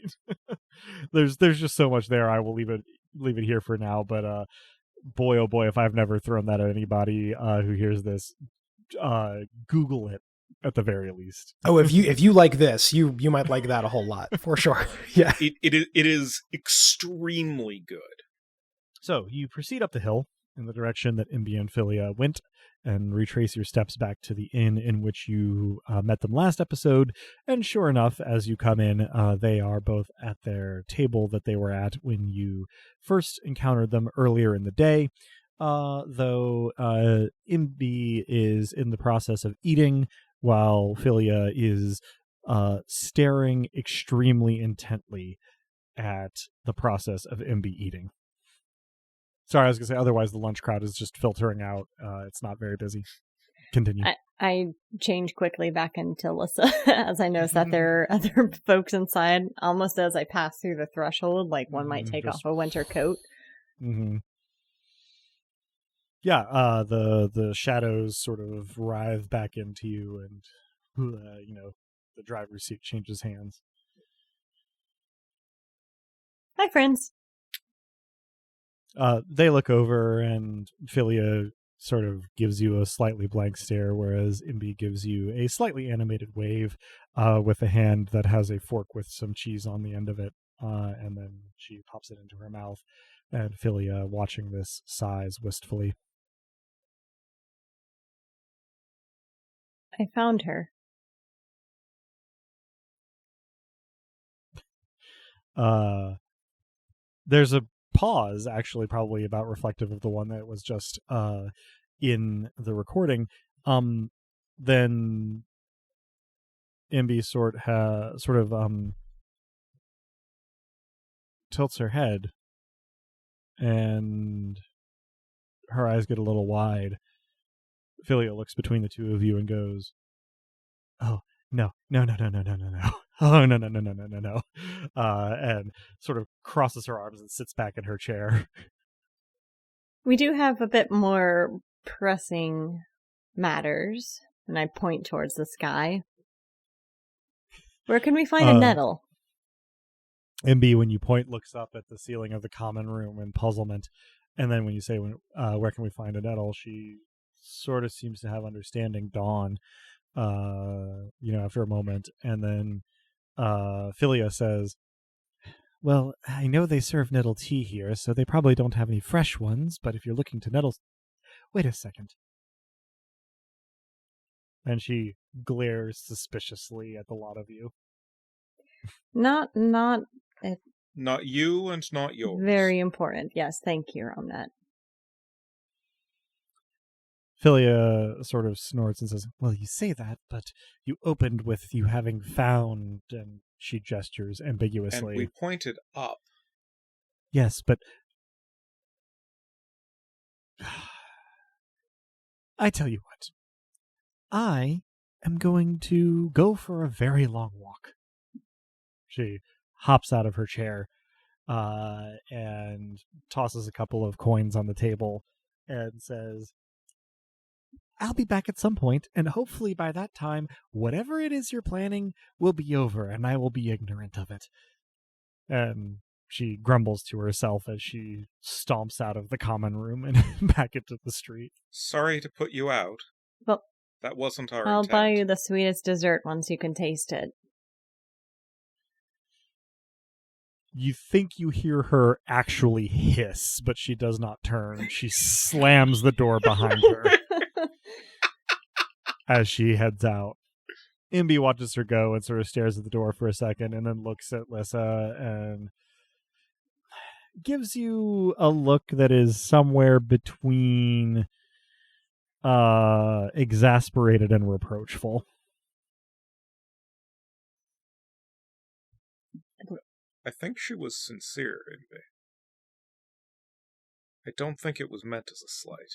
There's just so much there. I will leave it here for now. But boy, oh boy, if I've never thrown that at anybody who hears this, Google it at the very least. Oh, if you like this, you might like that a whole lot for sure. Yeah, it is extremely good. So you proceed up the hill in the direction that Imbi and Philia went, and retrace your steps back to the inn in which you met them last episode. And sure enough, as you come in, they are both at their table that they were at when you first encountered them earlier in the day. Though Imbi is in the process of eating, while Philia is staring extremely intently at the process of Imbi eating. Sorry, I was going to say, otherwise the lunch crowd is just filtering out. It's not very busy. Continue. I change quickly back into Alyssa as I notice that there are other folks inside, almost as I pass through the threshold, like one might take off a winter coat. Mm-hmm. Yeah, the shadows sort of writhe back into you, and the driver's seat changes hands. Hi, friends. They look over, and Philia sort of gives you a slightly blank stare, whereas Imbi gives you a slightly animated wave with a hand that has a fork with some cheese on the end of it, and then she pops it into her mouth, and Philia, watching this, sighs wistfully. I found her. There's a pause, actually, probably about reflective of the one that was just in the recording. Then Imbi sort of tilts her head, and her eyes get a little wide. Philia looks between the two of you and goes, "Oh, no. Oh, no. And sort of crosses her arms and sits back in her chair. We do have a bit more pressing matters, and I point towards the sky. Where can we find a nettle? Imbi, when you point, looks up at the ceiling of the common room in puzzlement. And then when you say, where can we find a nettle, she sort of seems to have understanding dawn, after a moment. And then Philia says, "Well, I know they serve nettle tea here, so they probably don't have any fresh ones, but if you're looking to nettle... Wait a second." And she glares suspiciously at the lot of you. Not Not you and not yours. very important. Yes, thank you on that. Philia sort of snorts and says, well, you say that, but you opened with you having found, and she gestures ambiguously. And we pointed up. Yes, but I tell you what. I am going to go for a very long walk. She hops out of her chair and tosses a couple of coins on the table and says, I'll be back at some point, and hopefully by that time, whatever it is you're planning will be over, and I will be ignorant of it. And she grumbles to herself as she stomps out of the common room and back into the street. Sorry to put you out. Well, that wasn't our I'll intent. buy you the sweetest dessert once you can taste it. You think you hear her actually hiss, but she does not turn. She slams the door behind her as she heads out. Imbi watches her go and sort of stares at the door for a second and then looks at Lissa and gives you a look that is somewhere between exasperated and reproachful. I think she was sincere, Imbi. I don't think it was meant as a slight.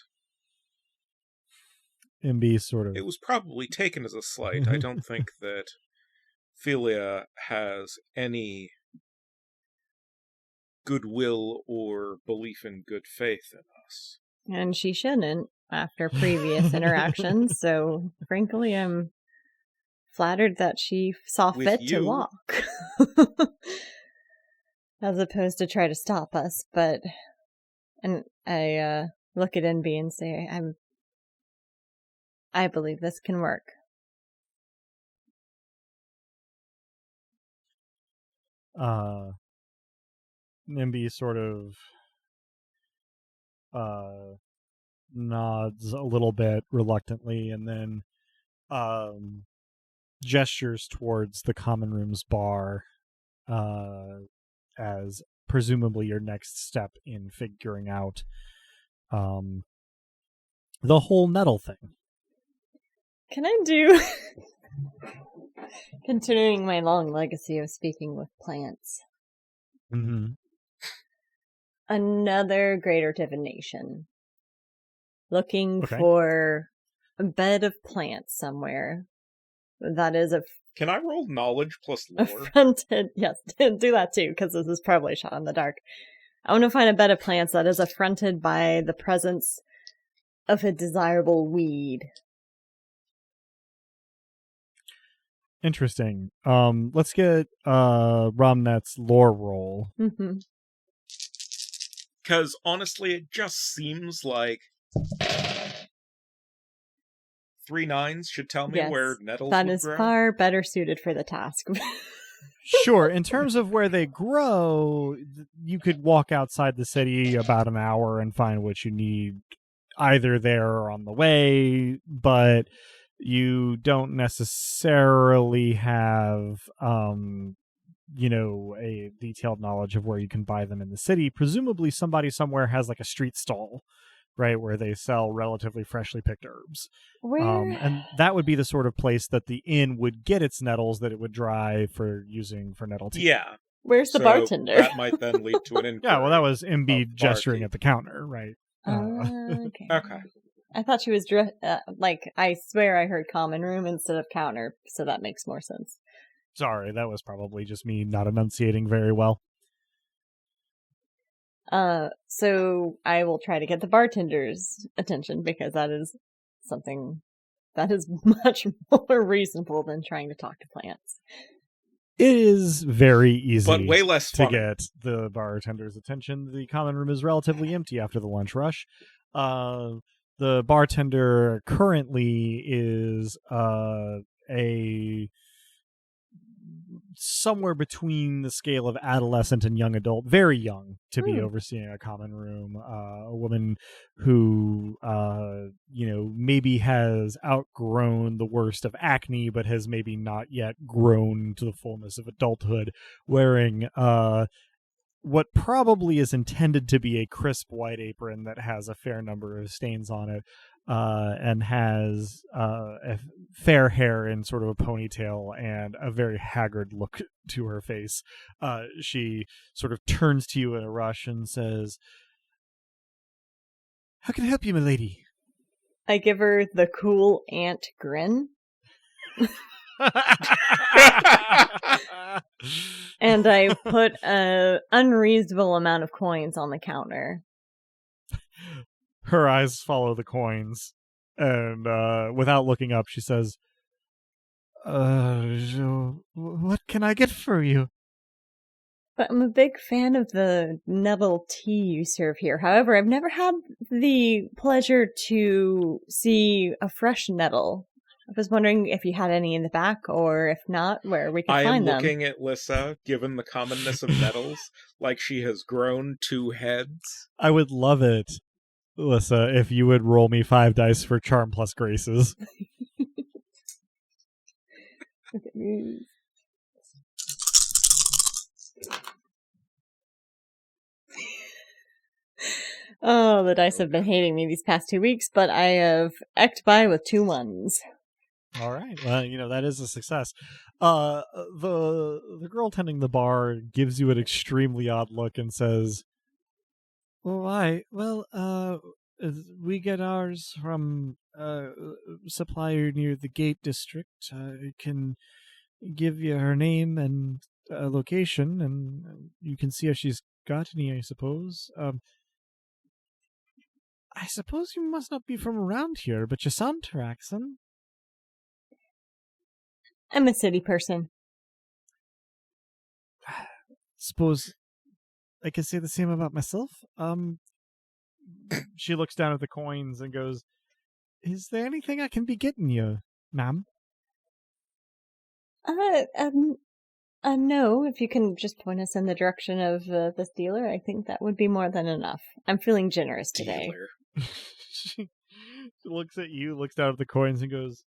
Imbi sort of... It was probably taken as a slight. I don't think that Philia has any goodwill or belief in good faith in us. And she shouldn't after previous interactions, so frankly, I'm flattered that she saw fit to walk. As opposed to try to stop us, but... And I look at Imbi and say, I believe this can work. Imbi sort of nods a little bit reluctantly and then gestures towards the common room's bar as presumably your next step in figuring out the whole nettle thing. Can I do... Continuing my long legacy of speaking with plants. Mm-hmm. Another greater divination. Looking for a bed of plants somewhere. That is a... Can I roll knowledge plus lore? Affronted... Yes, do that too, because this is probably a shot in the dark. I want to find a bed of plants that is affronted by the presence of a desirable weed. Interesting. Let's get Romnet's lore roll. Mm-hmm. Because honestly, it just seems like 3 9s should tell me where nettles would grow. That is far better suited for the task. Sure. In terms of where they grow, you could walk outside the city about an hour and find what you need either there or on the way, but you don't necessarily have, a detailed knowledge of where you can buy them in the city. Presumably somebody somewhere has like a street stall, right, where they sell relatively freshly picked herbs. And that would be the sort of place that the inn would get its nettles that it would dry for using for nettle tea. Yeah. Where's the bartender? That might then lead to an inquiry. Yeah, well, that was Imbi gesturing at the counter, right? Okay. Okay. I thought she was I swear I heard common room instead of counter, so that makes more sense. Sorry, that was probably just me not enunciating very well. So I will try to get the bartender's attention because that is something that is much more reasonable than trying to talk to plants. It is very easy but way less to fun. Get the bartender's attention. The common room is relatively empty after the lunch rush. The bartender currently is a somewhere between the scale of adolescent and young adult, very young to be overseeing a common room. A woman who, maybe has outgrown the worst of acne, but has maybe not yet grown to the fullness of adulthood, wearing what probably is intended to be a crisp white apron that has a fair number of stains on it, and has fair hair in sort of a ponytail and a very haggard look to her face. She sort of turns to you in a rush and says, "How can I help you, milady?" I give her the cool ant grin. And I put an unreasonable amount of coins on the counter. Her eyes follow the coins, and without looking up, she says, what can I get for you? But I'm a big fan of the nettle tea you serve here. However, I've never had the pleasure to see a fresh nettle. I was wondering if you had any in the back, or if not, where we could find them. I am looking at Lissa, given the commonness of nettles, like she has grown 2 heads. I would love it, Lissa, if you would roll me 5 dice for charm plus graces. Oh, the dice have been hating me these past 2 weeks, but I have eked by with 2 ones. All right. Well, that is a success. The girl tending the bar gives you an extremely odd look and says, "Why? Well, we get ours from a supplier near the Gate District. I can give you her name and location, and you can see if she's got any, I suppose. I suppose you must not be from around here, but you sound Taraxan." I'm a city person. Suppose I could say the same about myself. She looks down at the coins and goes, "Is there anything I can be getting you, ma'am?" No, if you can just point us in the direction of this dealer, I think that would be more than enough. I'm feeling generous today. She looks at you, looks down at the coins and goes,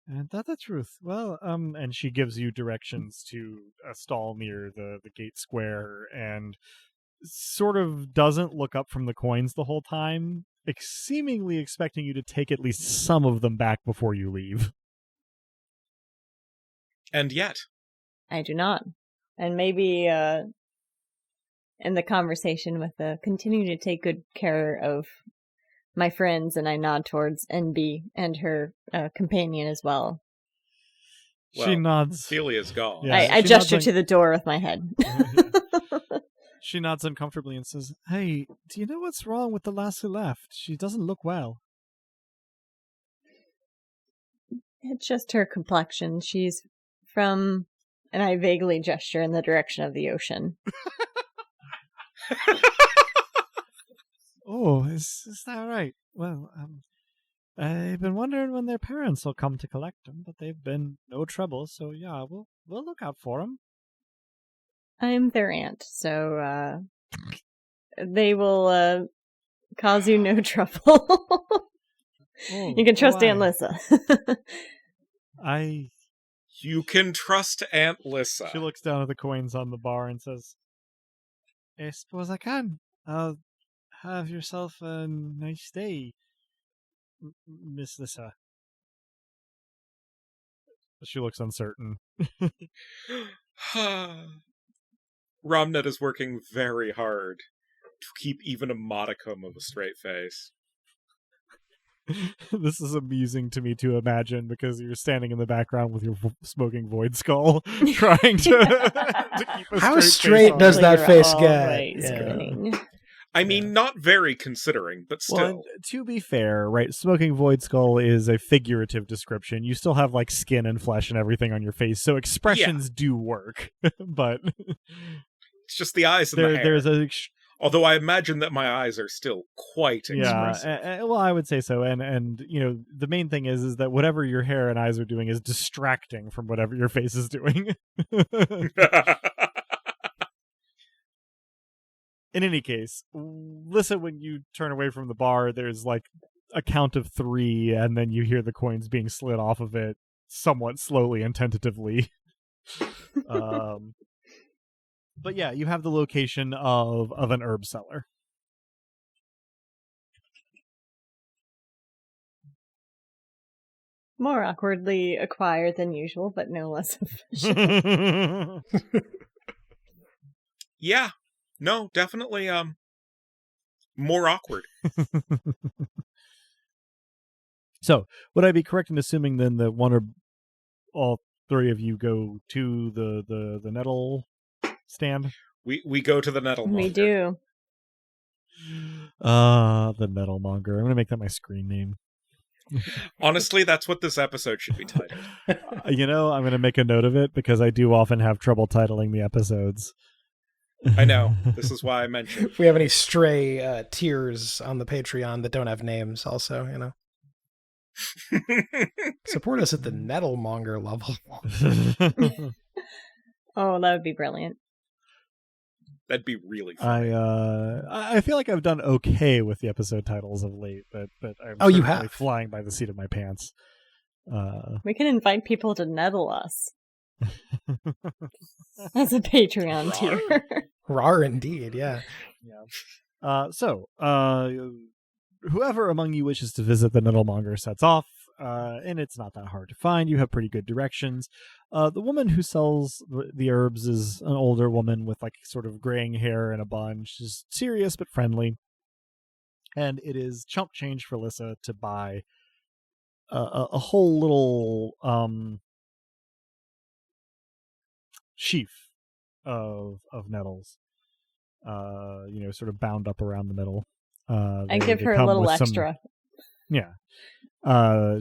"And that's the truth. Well, and she gives you directions to a stall near the gate square and sort of doesn't look up from the coins the whole time, seemingly expecting you to take at least some of them back before you leave. And yet. I do not. And maybe in the conversation with continue to take good care of my friends, and I nod towards NB and her companion as well. She nods. Celia's gone. Yeah, I gesture to the door with my head. She nods uncomfortably and says, "Hey, do you know what's wrong with the lass who left? She doesn't look well." It's just her complexion. She's from... And I vaguely gesture in the direction of the ocean. Oh, is that right? Well, I've been wondering when their parents will come to collect them, but they've been no trouble, so yeah, we'll look out for them. I'm their aunt, so they will cause you no trouble. You can trust Aunt Lissa. You can trust Aunt Lissa. She looks down at the coins on the bar and says, "I suppose I can. Have yourself a nice day, Miss Lissa." She looks uncertain. Romnet is working very hard to keep even a modicum of a straight face. This is amusing to me to imagine because you're standing in the background with your smoking void skull trying to keep a How straight straight does that face get? Yeah. I mean, not very considering, but still. Well, to be fair, right, smoking void skull is a figurative description. You still have like skin and flesh and everything on your face, so expressions do work. But it's just the eyes and the hair. There's Although I imagine that my eyes are still quite expressive. Yeah, well, I would say so. And the main thing is that whatever your hair and eyes are doing is distracting from whatever your face is doing. In any case, listen, when you turn away from the bar, there's like a count of 3, and then you hear the coins being slid off of it somewhat slowly and tentatively. But yeah, you have the location of an herb cellar. More awkwardly acquired than usual, but no less efficient. Yeah. No, definitely more awkward. So, would I be correct in assuming then that one or all 3 of you go to the nettle stand? We go to the Nettlemonger. We do. The Nettlemonger. I'm going to make that my screen name. Honestly, that's what this episode should be titled. I'm going to make a note of it because I do often have trouble titling the episodes. I know. This is why I mentioned. If we have any stray tiers on the Patreon that don't have names, also, support us at the Nettlemonger level. Oh, that would be brilliant. That'd be really funny. I feel like I've done okay with the episode titles of late, but I'm you certainly have flying by the seat of my pants. We can invite people to nettle us. As a Patreon tier. Rar indeed, yeah. So, whoever among you wishes to visit the Nettlemonger sets off, and it's not that hard to find. You have pretty good directions. The woman who sells the herbs is an older woman with like sort of graying hair and a bun. She's serious but friendly. And it is chump change for Lissa to buy a whole little sheaf of nettles, sort of bound up around the middle. I give her a little extra.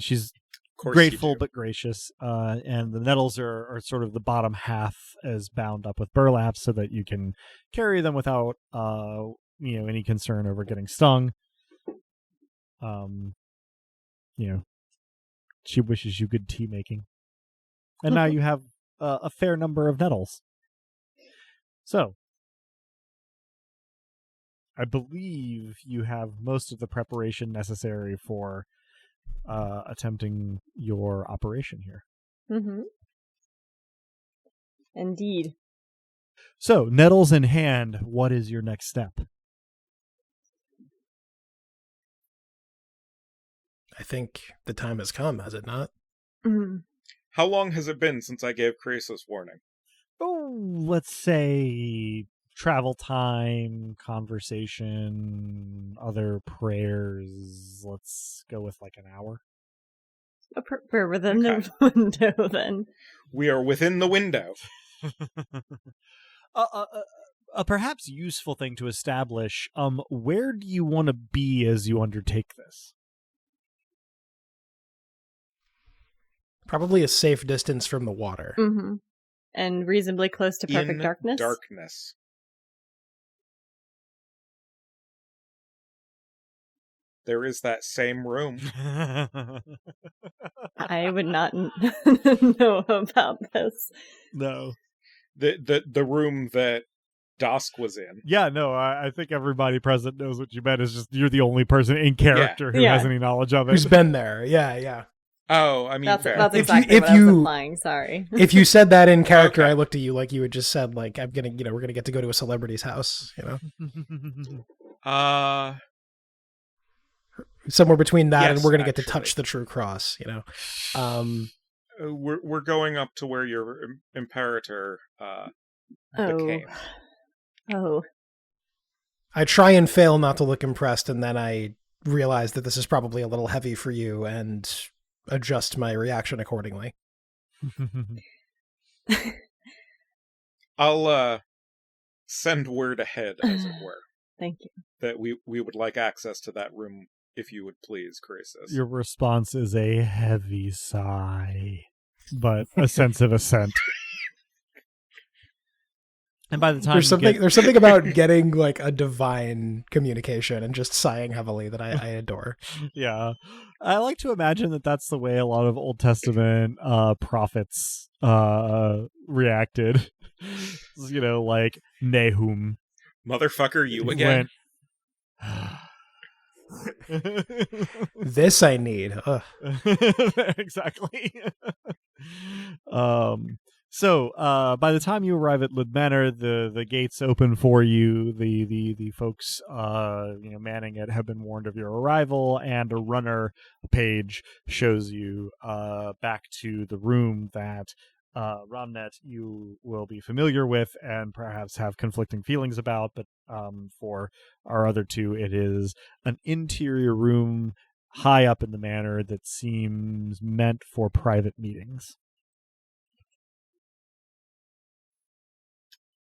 She's grateful but gracious, and the nettles are sort of the bottom half is bound up with burlap so that you can carry them without any concern over getting stung. She wishes you good tea making, and now you have a fair number of nettles. So I believe you have most of the preparation necessary for attempting your operation here. Mm-hmm. Indeed. So, nettles in hand, what is your next step? I think the time has come, has it not? Mm-hmm. How long has it been since I gave Croesus warning? Oh, let's say travel time, conversation, other prayers. Let's go with like an hour. We're within the window then. We are within the window. A perhaps useful thing to establish, where do you want to be as you undertake this? Probably a safe distance from the water. Mm-hmm. And reasonably close to perfect darkness? Darkness. There is that same room. I would not know about this. No. The room that Dosk was in. Yeah, no, I think everybody present knows what you meant. It's just you're the only person in character who has any knowledge of it. Who's been there. Yeah. Oh, I mean, that's fair. exactly what I was implying. Sorry. If you said that in character, okay. I looked at you like you had just said, like, we're gonna get to go to a celebrity's house, somewhere between that and we're gonna get to touch the true cross, We're going up to where your imperator became. Oh. I try and fail not to look impressed, and then I realize that this is probably a little heavy for you, and adjust my reaction accordingly. I'll send word ahead, as it were. Thank you. That we would like access to that room, if you would please, Croesus. Your response is a heavy sigh, but a sense of assent. And by the time there's something about getting like a divine communication and just sighing heavily that I adore. Yeah, I like to imagine that that's the way a lot of Old Testament prophets reacted. Like Nahum, Motherfucker, you again. This I need. Ugh. Exactly. So by the time you arrive at Lid Manor, the gates open for you. The folks manning it have been warned of your arrival, and a page shows you back to the room that Romnet you will be familiar with and perhaps have conflicting feelings about, but for our other two, it is an interior room high up in the manor that seems meant for private meetings.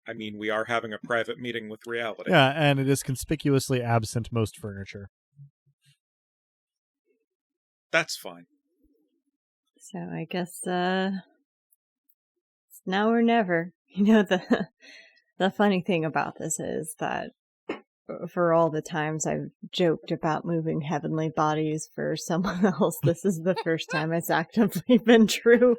I mean, we are having a private meeting with reality. Yeah, and it is conspicuously absent most furniture. That's fine. So I guess it's now or never. The funny thing about this is that for all the times I've joked about moving heavenly bodies for someone else, this is the first time it's actively been true.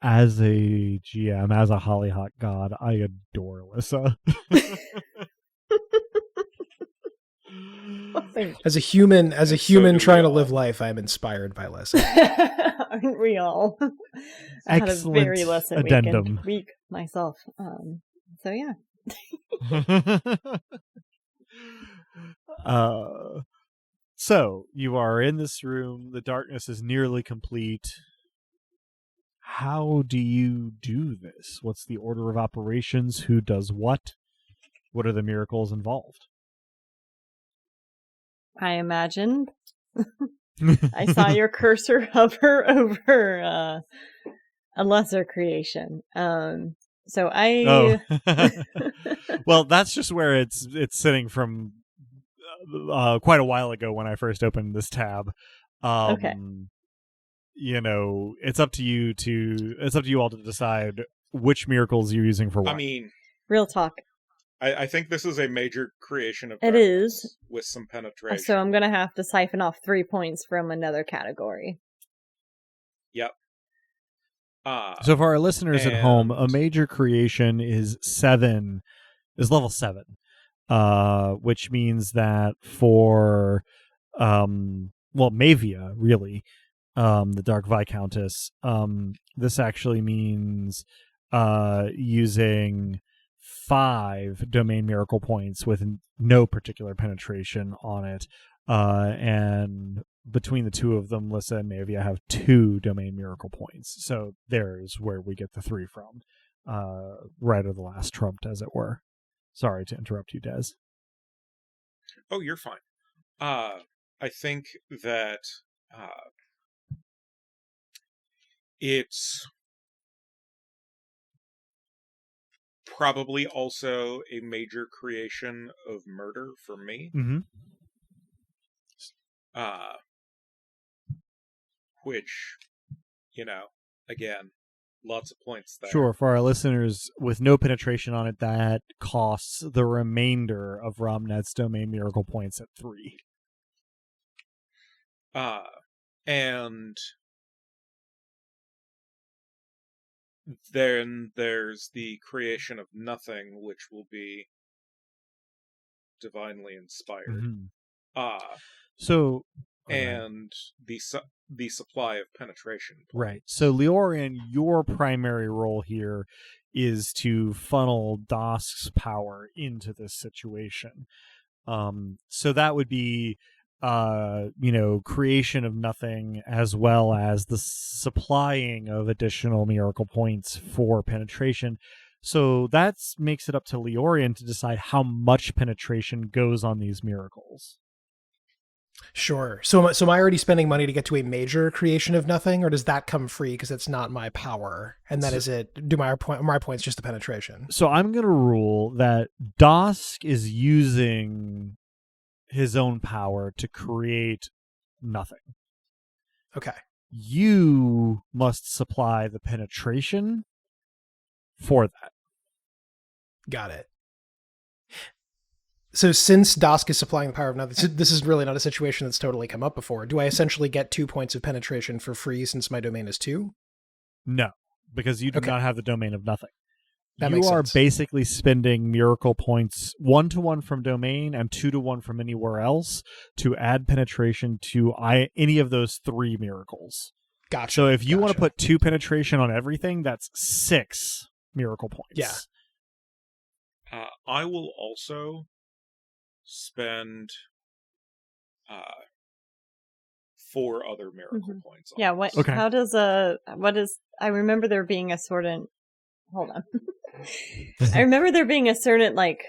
As a GM, as a Hollyhock god, I adore Alyssa. As a human trying to live life, I'm inspired by Alyssa. Aren't we all? I Excellent had a very lesson addendum. week myself. So yeah. So you are in this room. The darkness is nearly complete. How do you do this? What's the order of operations? Who does what? What are the miracles involved? I imagine. I saw your cursor hover over a lesser creation. So I. Oh. Well, that's just where it's sitting from quite a while ago when I first opened this tab. Okay. It's up to you all to decide which miracles you're using for what. I mean, real talk. I think this is a major creation of it is with some penetration. So I'm gonna have to siphon off 3 points from another category. Yep. So for our listeners at home, a major creation is level 7, which means that for Mavia, really, the Dark Viscountess, this actually means using 5 domain miracle points with no particular penetration on it, and between the two of them, Lissa and Mavia have 2 domain miracle points. So there's where we get the 3 from, right of the last trumped, as it were. Sorry to interrupt you, Des. Oh, you're fine. I think that it's probably also a major creation of murder for me. Mm-hmm. Which, again, lots of points there. Sure, for our listeners with no penetration on it, that costs the remainder of Romnet's domain miracle points at 3. And then there's the creation of nothing, which will be divinely inspired. Mm-hmm. And the supply of penetration points. Right. So Leorian, your primary role here is to funnel Dosk's power into this situation. So that would be creation of nothing, as well as the supplying of additional miracle points for penetration. So that makes it up to Leorian to decide how much penetration goes on these miracles. Sure. So am I already spending money to get to a major creation of nothing, or does that come free because it's not my power? And then my points just the penetration? So I'm going to rule that Dosk is using his own power to create nothing. Okay. You must supply the penetration for that. Got it. So since Dosk is supplying the power of nothing, this is really not a situation that's totally come up before. Do I essentially get 2 points of penetration for free since my domain is 2? No, because you do Okay. not have the domain of nothing. That You makes are sense. basically spending miracle points 1-to-1 from domain and 2-to-1 from anywhere else to add penetration to any of those 3 miracles. Gotcha. So if you want to Gotcha. put 2 penetration on everything, that's 6 miracle points. Yeah. I will also spend 4 other miracle points. On Yeah, this. what how does I remember there being a certain hold on. I remember there being a certain like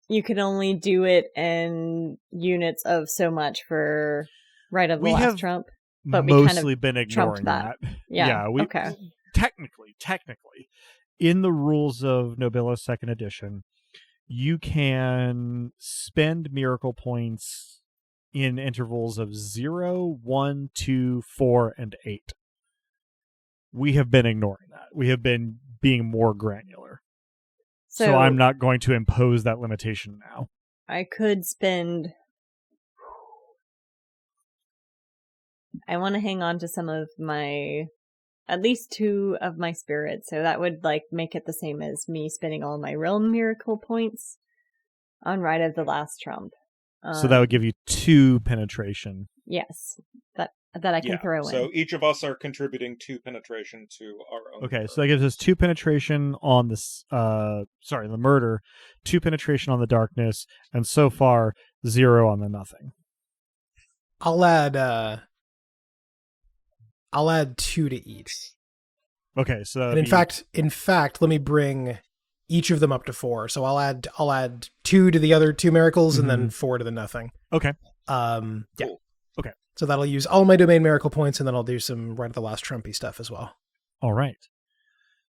you can only do it in units of so much for Right of the We Last have Trump. But we mostly kind of been ignoring that. that. Yeah. We okay. technically in the rules of Nobilis 2nd edition, you can spend miracle points in intervals of 0, 1, 2, 4, and 8. We have been ignoring that. We have been being more granular. So I'm not going to impose that limitation now. I could spend... I want to hang on to some of my... At least 2 of my spirits, so that would like make it the same as me spending all my realm miracle points on Rite of the Last Trump. So that would give you 2 penetration. Yes, that I can throw in. So each of us are contributing 2 penetration to our own. Okay, so that gives us 2 penetration on this. The murder, 2 penetration on the darkness, and so far 0 on the nothing. I'll add 2 to each. Okay, so and in fact, let me bring each of them up to 4. So I'll add 2 to the other 2 miracles and then 4 to the nothing. Okay. Yeah. Cool. Okay. So that'll use all my domain miracle points, and then I'll do some Right of the Last Trumpy stuff as well. All right.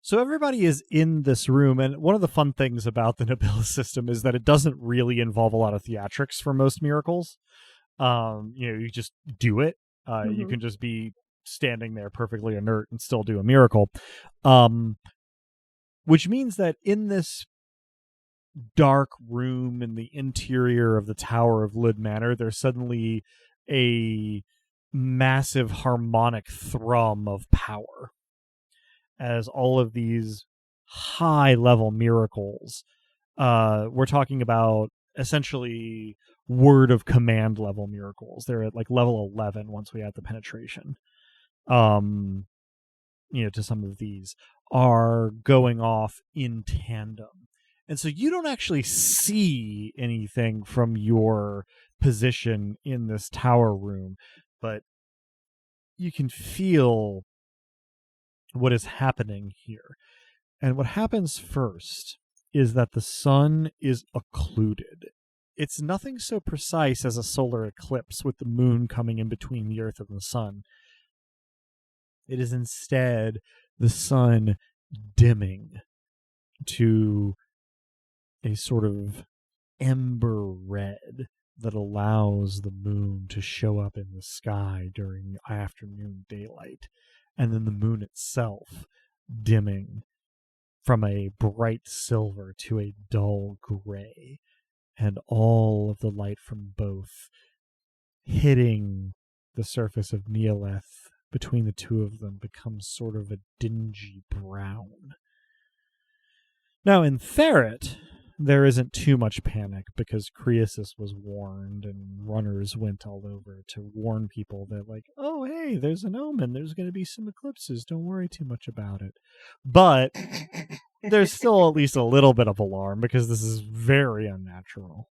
So everybody is in this room, and one of the fun things about the Nobilis system is that it doesn't really involve a lot of theatrics for most miracles. You just do it. You can just be standing there perfectly inert and still do a miracle. Which means that in this dark room in the interior of the Tower of Lid Manor, there's suddenly a massive harmonic thrum of power as all of these high-level miracles, we're talking about essentially word of command level miracles. They're at like level 11 once we add the penetration. To some of these are going off in tandem. And so you don't actually see anything from your position in this tower room, but you can feel what is happening here. And what happens first is that the sun is occluded. It's nothing so precise as a solar eclipse with the moon coming in between the earth and the sun. It is instead the sun dimming to a sort of ember red that allows the moon to show up in the sky during afternoon daylight, and then the moon itself dimming from a bright silver to a dull gray, and all of the light from both hitting the surface of Neoleth between the two of them becomes sort of a dingy brown. Now in Ferret, there isn't too much panic because Croesus was warned and runners went all over to warn people that like, oh hey, there's an omen, there's going to be some eclipses, don't worry too much about it. But there's still at least a little bit of alarm because this is very unnatural.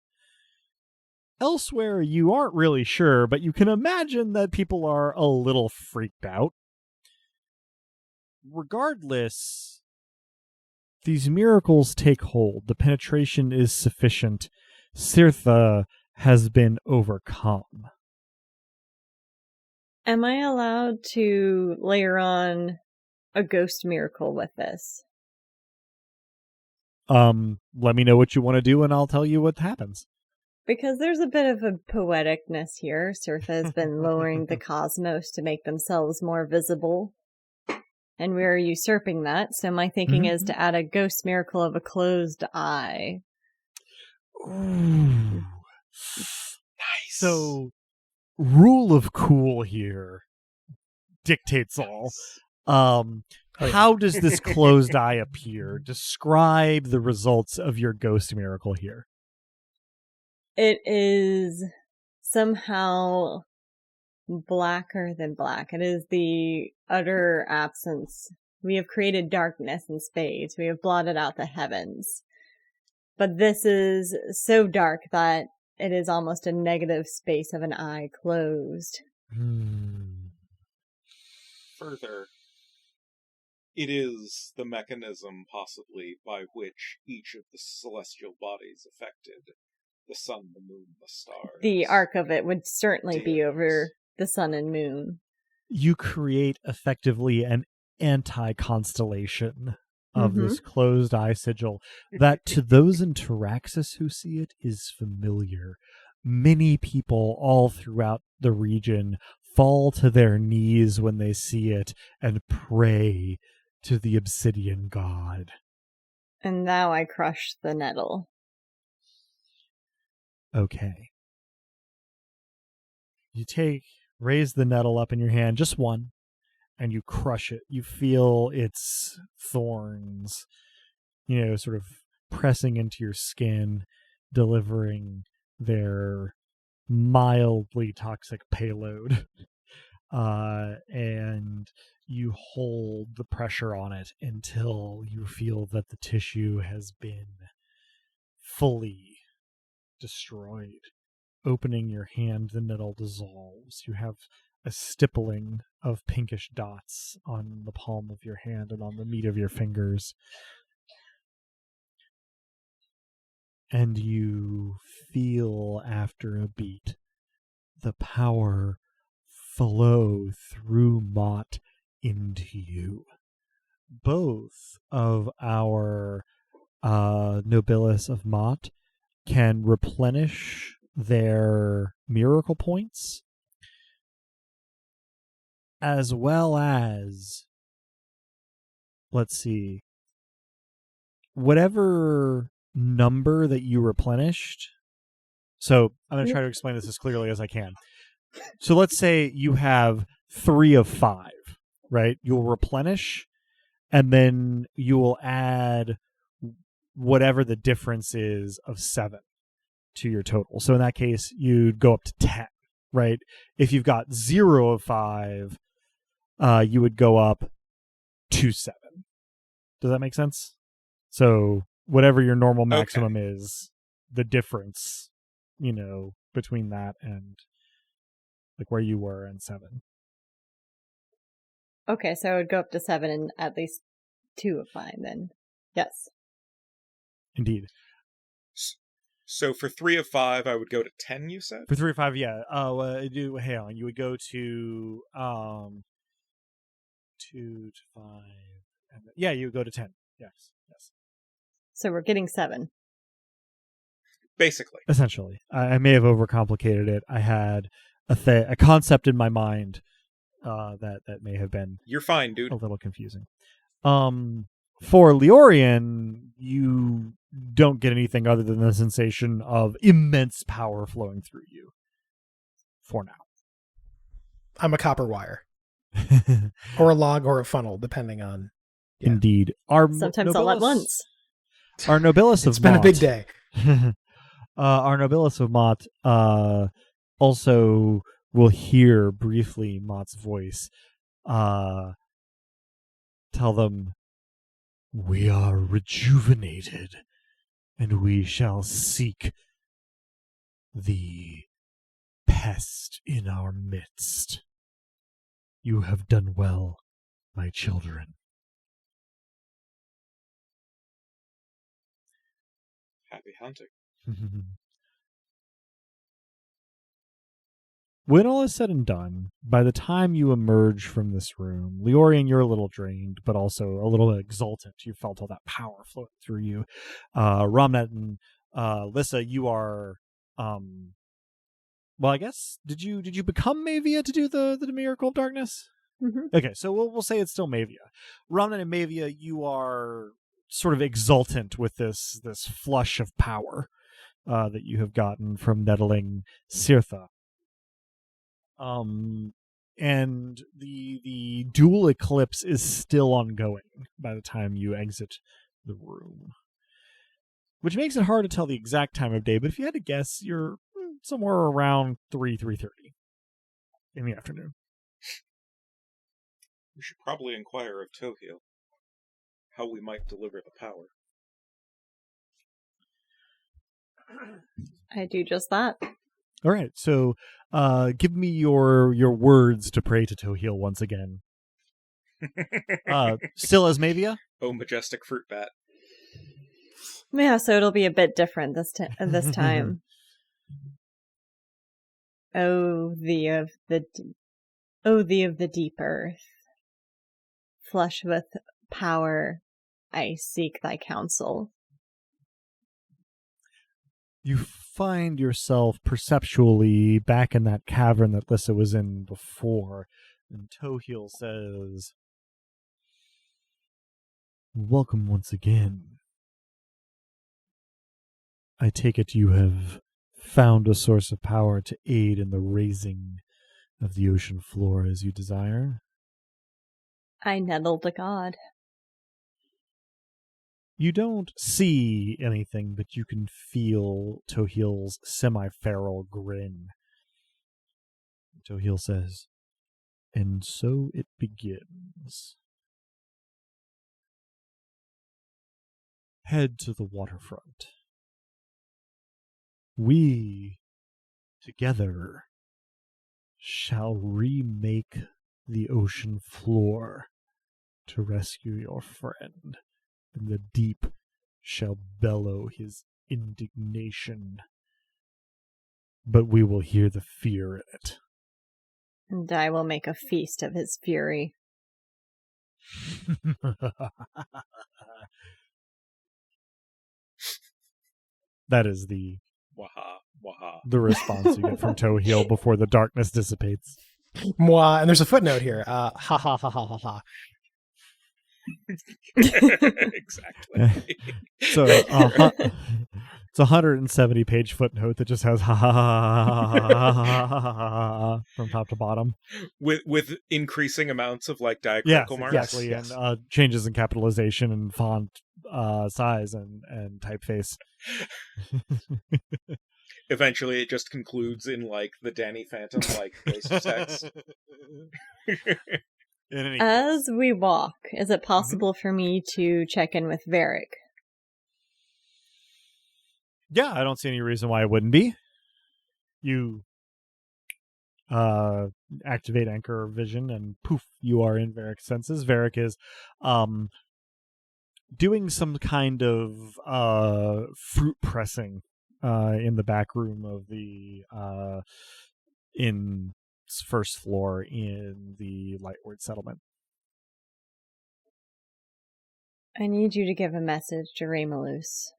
Elsewhere, you aren't really sure, but you can imagine that people are a little freaked out. Regardless, these miracles take hold. The penetration is sufficient. Cirtha has been overcome. Am I allowed to layer on a ghost miracle with this? Let me know what you want to do and I'll tell you what happens. Because there's a bit of a poeticness here. Surtha has been lowering the cosmos to make themselves more visible. And we're usurping that, so my thinking is to add a ghost miracle of a closed eye. Ooh. Nice. So, rule of cool here dictates all. How does this closed eye appear? Describe the results of your ghost miracle here. It is somehow blacker than black. It is the utter absence. We have created darkness in spades. We have blotted out the heavens. But this is so dark that it is almost a negative space of an eye closed. Further, it is the mechanism possibly by which each of the celestial bodies affected, the sun, the moon, the stars. The arc of it would certainly be over the sun and moon. You create effectively an anti-constellation of this closed eye sigil that to those in Taraxis who see it is familiar. Many people all throughout the region fall to their knees when they see it and pray to the obsidian god. And now I crush the nettle. Okay. You raise the nettle up in your hand, just one, and you crush it. You feel its thorns, sort of pressing into your skin, delivering their mildly toxic payload. And you hold the pressure on it until you feel that the tissue has been fully destroyed. Opening your hand, the nettle dissolves. You have a stippling of pinkish dots on the palm of your hand and on the meat of your fingers. And you feel, after a beat, the power flow through Mott into you. Both of our Nobilis of Mott can replenish their miracle points, as well as, let's see, whatever number that you replenished. So I'm going to try to explain this as clearly as I can. So let's say you have 3 of 5, right? You'll replenish, and then you will add whatever the difference is of 7 to your total. So in that case, you'd go up to 10, right? If you've got 0 of 5, you would go up to 7. Does that make sense? So whatever your normal maximum is, the difference, between that and like where you were and 7. Okay, so I would go up to 7 and at least 2 of 5 then. Yes. Indeed. So for 3 of 5, I would go to 10, you said? For 3 of 5, yeah. Hang on. You would go to 2 to 5. And yeah, you would go to 10. Yes. So we're getting 7. Basically. Essentially. I may have overcomplicated it. I had a concept in my mind that may have been You're fine, dude. a little confusing. For Leorian, you don't get anything other than the sensation of immense power flowing through you. For now. I'm a copper wire. Or a log or a funnel, depending on... Yeah. Indeed. Sometimes all at once. Our Nobilis of It's been Mott, a big day. our Nobilis of Mott also will hear briefly Mott's voice tell them, "We are rejuvenated, and we shall seek the pest in our midst. You have done well, my children." Happy hunting. When all is said and done, by the time you emerge from this room, Leorian, you're a little drained, but also a little exultant. You felt all that power flowing through you. Ramnet and Lissa, you are Well, I guess did you become Mavia to do the Miracle of Darkness? Mm-hmm. Okay, so we'll say it's still Mavia. Ramnan and Mavia, you are sort of exultant with this flush of power that you have gotten from nettling Sirtha. And the dual eclipse is still ongoing by the time you exit the room, which makes it hard to tell the exact time of day. But if you had to guess, you're somewhere around 3:30 in the afternoon. We should probably inquire of Tohil how we might deliver the power. I do just that. All right, so give me your words to pray to Tohil once again. Still as Mavia? Oh, majestic fruit bat. Yeah, so it'll be a bit different this time. Oh, thee of the deep earth, flush with power, I seek thy counsel. You find yourself perceptually back in that cavern that Lissa was in before, and Tohil says, "Welcome once again. I take it you have found a source of power to aid in the raising of the ocean floor as you desire." I nettled a god. You don't see anything, but you can feel Tohil's semi-feral grin. Tohil says, "And so it begins. Head to the waterfront. We, together, shall remake the ocean floor to rescue your friend, and the deep shall bellow his indignation, but we will hear the fear in it." And I will make a feast of his fury. That is the Waha, waha. response you get from Tohil before the darkness dissipates. Moi, and there's a footnote here. Ha ha ha ha ha ha. Exactly. So it's a 170-page footnote that just has ha ha ha ha from top to bottom, with increasing amounts of like diacritical marks. Exactly, Yes. and changes in capitalization and font size and typeface. Eventually, it just concludes in like the Danny Phantom like place of text. As we walk, is it possible for me to check in with Varric? Yeah, I don't see any reason why it wouldn't be. You activate Anchor Vision, and poof, you are in Varric's senses. Varric is doing some kind of fruit pressing in the back room of the in first floor in the Lightward settlement. I need you to give a message to Raymalus.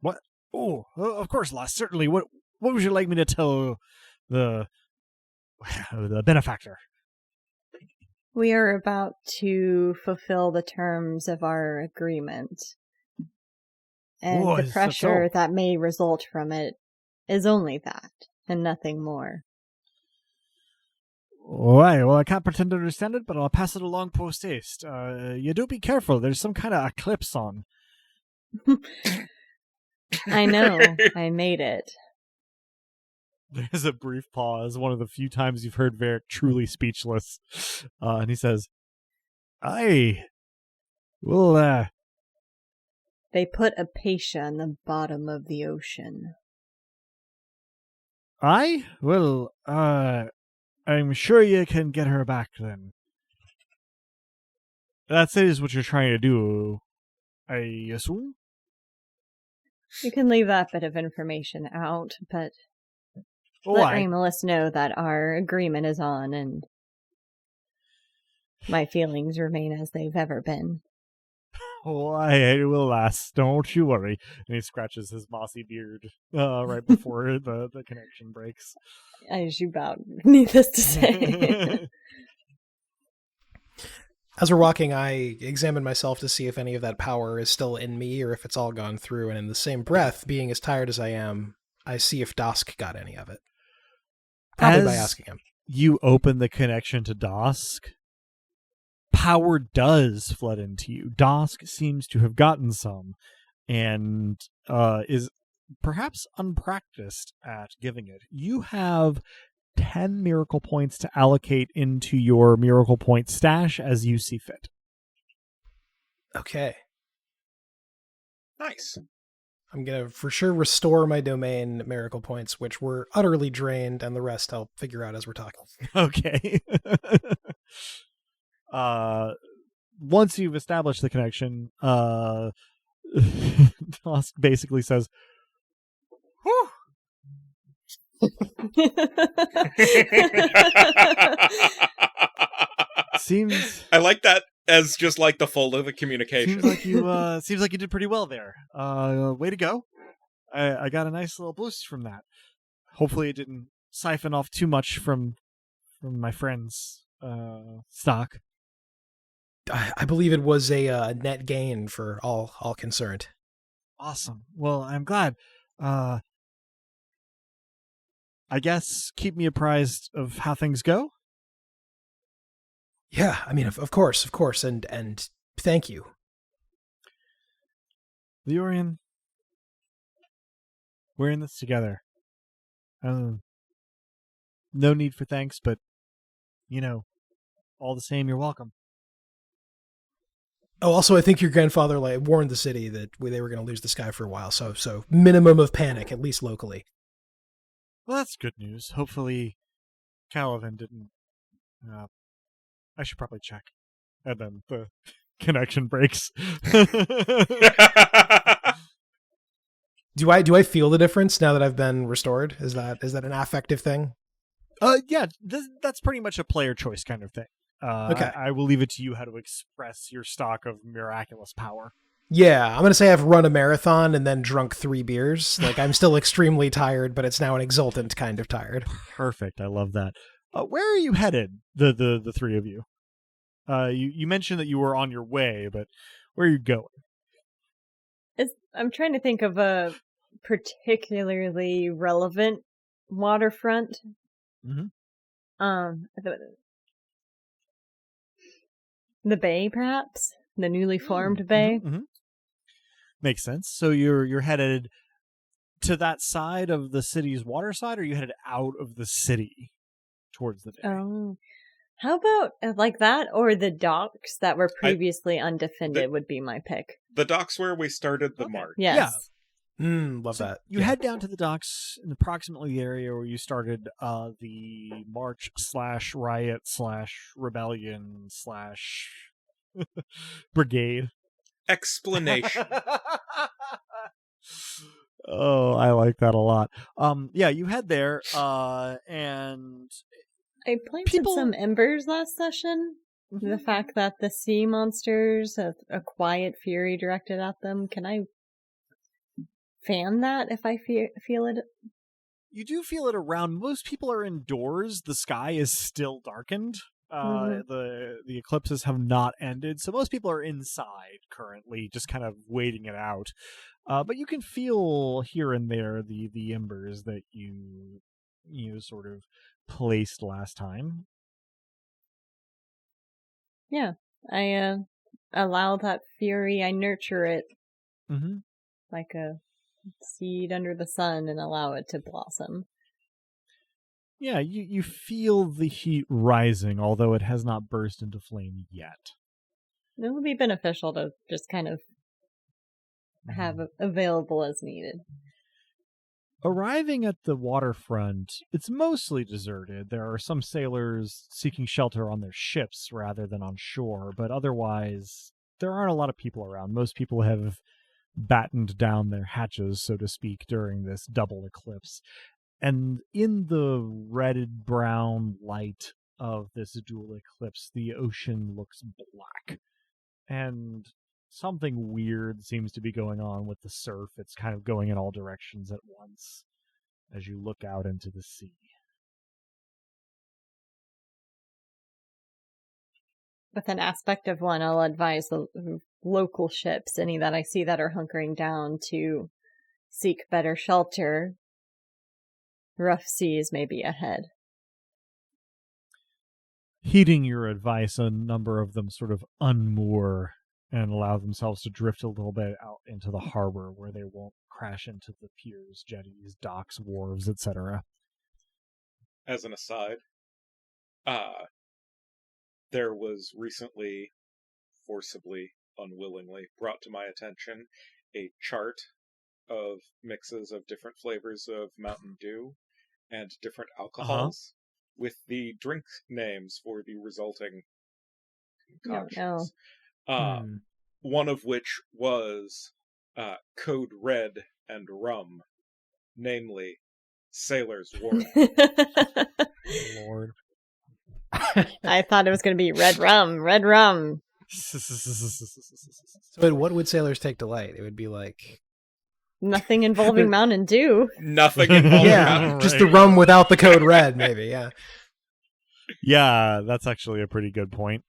What? Oh, of course, lass. Certainly. What would you like me to tell the benefactor? We are about to fulfill the terms of our agreement. And the is that pressure so? that may result from it is only that, and nothing more. All right. Well, I can't pretend to understand it, but I'll pass it along post haste. You do be careful. There's some kind of eclipse on. I know. I made it. There's a brief pause, one of the few times you've heard Varric truly speechless. And he says, "Aye. Well, They put Apatia on the bottom of the ocean. aye? Well, I'm sure you can get her back then. That is what you're trying to do, I assume?" You can leave that bit of information out, but Oh, let aye. Raymalus know that our agreement is on, and my feelings remain as they've ever been. Why, it will last, don't you worry. And he scratches his mossy beard right before the connection breaks. I zoom out, needless to say. As we're walking, I examine myself to see if any of that power is still in me or if it's all gone through. And in the same breath, being as tired as I am, I see if Dosk got any of it. Probably by asking him. You open the connection to Dosk. Power does flood into you. Dosk seems to have gotten some and is perhaps unpracticed at giving it. You have 10 miracle points to allocate into your miracle point stash as you see fit. Okay. Nice. I'm going to for sure restore my domain miracle points, which were utterly drained, and the rest I'll figure out as we're talking. Okay. Once you've established the connection, Dosk basically says, "Whew." Seems I like that as just like the fold of the communication. seems like you did pretty well there. Way to go. I got a nice little boost from that. Hopefully it didn't siphon off too much from my friend's stock. I believe it was a net gain for all concerned. Awesome. Well, I'm glad. I guess keep me apprised of how things go. Yeah, I mean, of course, and thank you. Leorian, we're in this together. No need for thanks, but, all the same, you're welcome. Oh, also, I think your grandfather warned the city that they were going to lose the sky for a while, so minimum of panic, at least locally. Well, that's good news. Hopefully, Calavan didn't... I should probably check. And then the connection breaks. Do I feel the difference now that I've been restored? Is that an affective thing? Yeah, that's pretty much a player choice kind of thing. Okay. I will leave it to you how to express your stock of miraculous power. Yeah, I'm going to say I've run a marathon and then drunk 3 beers. Like, I'm still extremely tired, but it's now an exultant kind of tired. Perfect. I love that. Where are you headed, the three of you? You mentioned that you were on your way, but where are you going? I'm trying to think of a particularly relevant waterfront. Mm-hmm. The bay, perhaps? The newly formed bay? Mm-hmm. Makes sense. So you're headed to that side of the city's water side, or are you headed out of the city towards the bay? Oh. How about like that, or the docks that were previously undefended would be my pick. The docks where we started the march. Yes. Yeah. Love that. You head down to the docks in approximately the area where you started the march / riot / rebellion / brigade. Explanation. Oh, I like that a lot. Yeah, you head there, and I planted some embers last session. Mm-hmm. The fact that the sea monsters have a quiet fury directed at them. Can I fan that if I feel it? You do feel it around. Most people are indoors. The sky is still darkened. The eclipses have not ended, so most people are inside currently, just kind of waiting it out. But you can feel here and there the embers that you sort of placed last time. Yeah, I allow that fury. I nurture it like a seed under the sun and allow it to blossom. Yeah, you feel the heat rising, although it has not burst into flame yet. It would be beneficial to just kind of have available as needed. Arriving at the waterfront, it's mostly deserted. There are some sailors seeking shelter on their ships rather than on shore, but otherwise, there aren't a lot of people around. Most people have battened down their hatches, so to speak, during this double eclipse. And in the red-brown light of this dual eclipse, the ocean looks black. And something weird seems to be going on with the surf. It's kind of going in all directions at once as you look out into the sea. With an aspect of one, I'll advise the local ships, any that I see that are hunkering down, to seek better shelter. Rough seas may be ahead. Heeding your advice, a number of them sort of unmoor and allow themselves to drift a little bit out into the harbor where they won't crash into the piers, jetties, docks, wharves, etc. As an aside, there was recently, forcibly, unwillingly, brought to my attention a chart of mixes of different flavors of Mountain Dew and different alcohols with the drink names for the resulting concoctions. One of which was Code Red and Rum, namely Sailor's Warning. Lord. I thought it was going to be red rum, red rum. So what would sailors take delight? It would be like... Nothing involving Mountain Dew. Nothing involving Mountain Dew. Just the rum without the code red, maybe, yeah. Yeah, that's actually a pretty good point.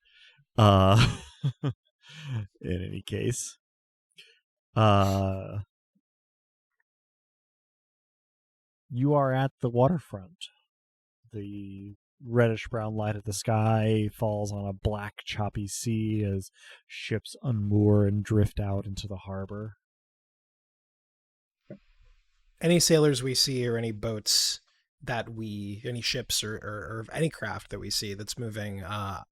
In any case. You are at the waterfront. The reddish-brown light of the sky falls on a black, choppy sea as ships unmoor and drift out into the harbor. Any sailors we see or any boats any ships or any craft that we see that's moving, I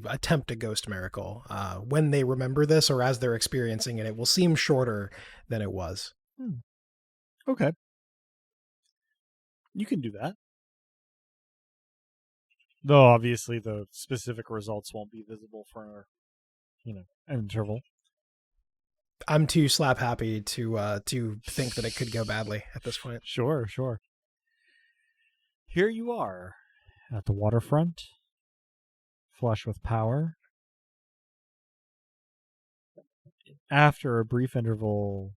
attempt a ghost miracle. When they remember this or as they're experiencing it, it will seem shorter than it was. Okay. You can do that. Though obviously the specific results won't be visible for, an interval. I'm too slap happy to think that it could go badly at this point. Sure. Here you are at the waterfront, flush with power. After a brief interval,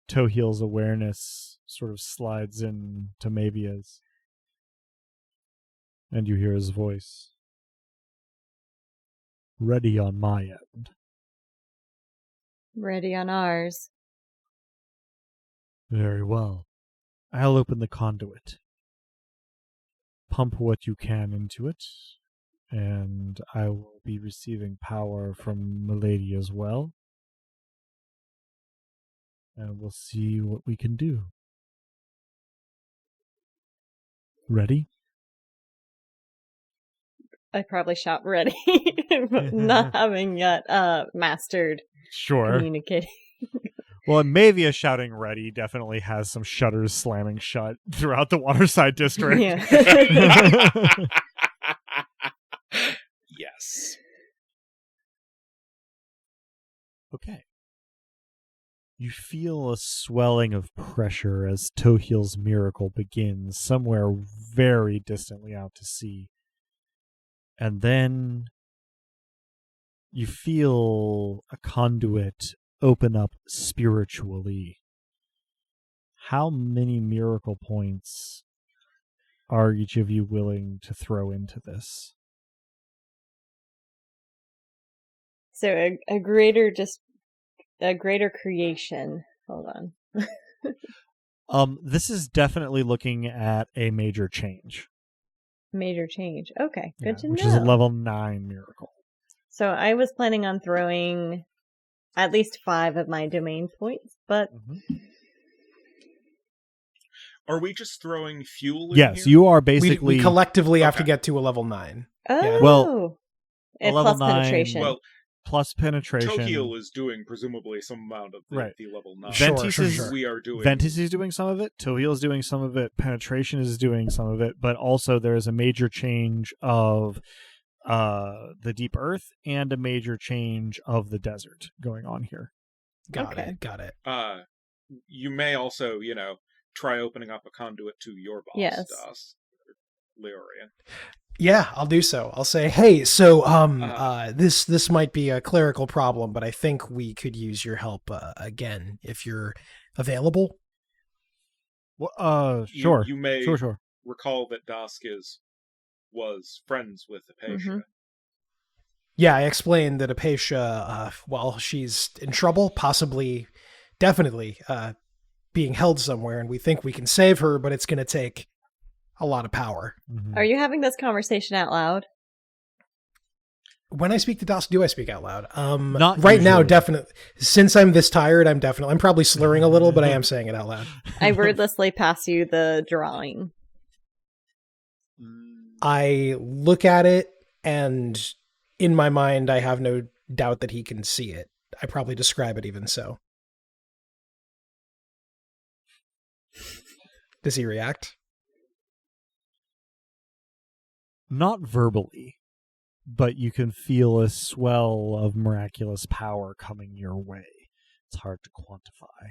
Toheel's awareness sort of slides in to Mavia's. And you hear his voice. Ready on my end. Ready on ours. Very well. I'll open the conduit. Pump what you can into it, and I will be receiving power from Milady as well. And we'll see what we can do. Ready? I probably shout ready, not having yet mastered communicating. Well, Mavia shouting ready definitely has some shutters slamming shut throughout the Waterside District. Yeah. Yes. Okay. You feel a swelling of pressure as Toheel's miracle begins somewhere very distantly out to sea. And then you feel a conduit open up spiritually. How many miracle points are each of you willing to throw into this? So a greater creation. Hold on. This is definitely looking at a major change. Major change. Okay, good to know. Which is a level 9 miracle. So I was planning on throwing at least 5 of my domain points, but... Are we just throwing fuel in Yes, here? you are basically... We collectively have to get to a level 9. Oh! Yeah. Well, and level plus 9, penetration. Well, plus penetration. Toheel is doing presumably some amount of the level 9. Sure. We are doing... Ventus is doing some of it. Toheel is doing some of it. Penetration is doing some of it. But also there is a major change of the deep earth and a major change of the desert going on here. Got it. You may also, try opening up a conduit to your boss, yes. Das, Leorian. Yeah, I'll do so. I'll say, hey, so this might be a clerical problem, but I think we could use your help again if you're available. Well, You, sure. you may Sure. recall that was friends with Apatia. Yeah, I explained that Apatia, she's in trouble, possibly, definitely being held somewhere, and we think we can save her, but it's going to take a lot of power. Mm-hmm. Are you having this conversation out loud? When I speak to Das, do I speak out loud? Not right now, usually. definitely. Since I'm this tired, I'm probably slurring a little, but I am saying it out loud. I wordlessly pass you the drawing. I look at it, and in my mind, I have no doubt that he can see it. I probably describe it even so. Does he react? Not verbally, but you can feel a swell of miraculous power coming your way. It's hard to quantify.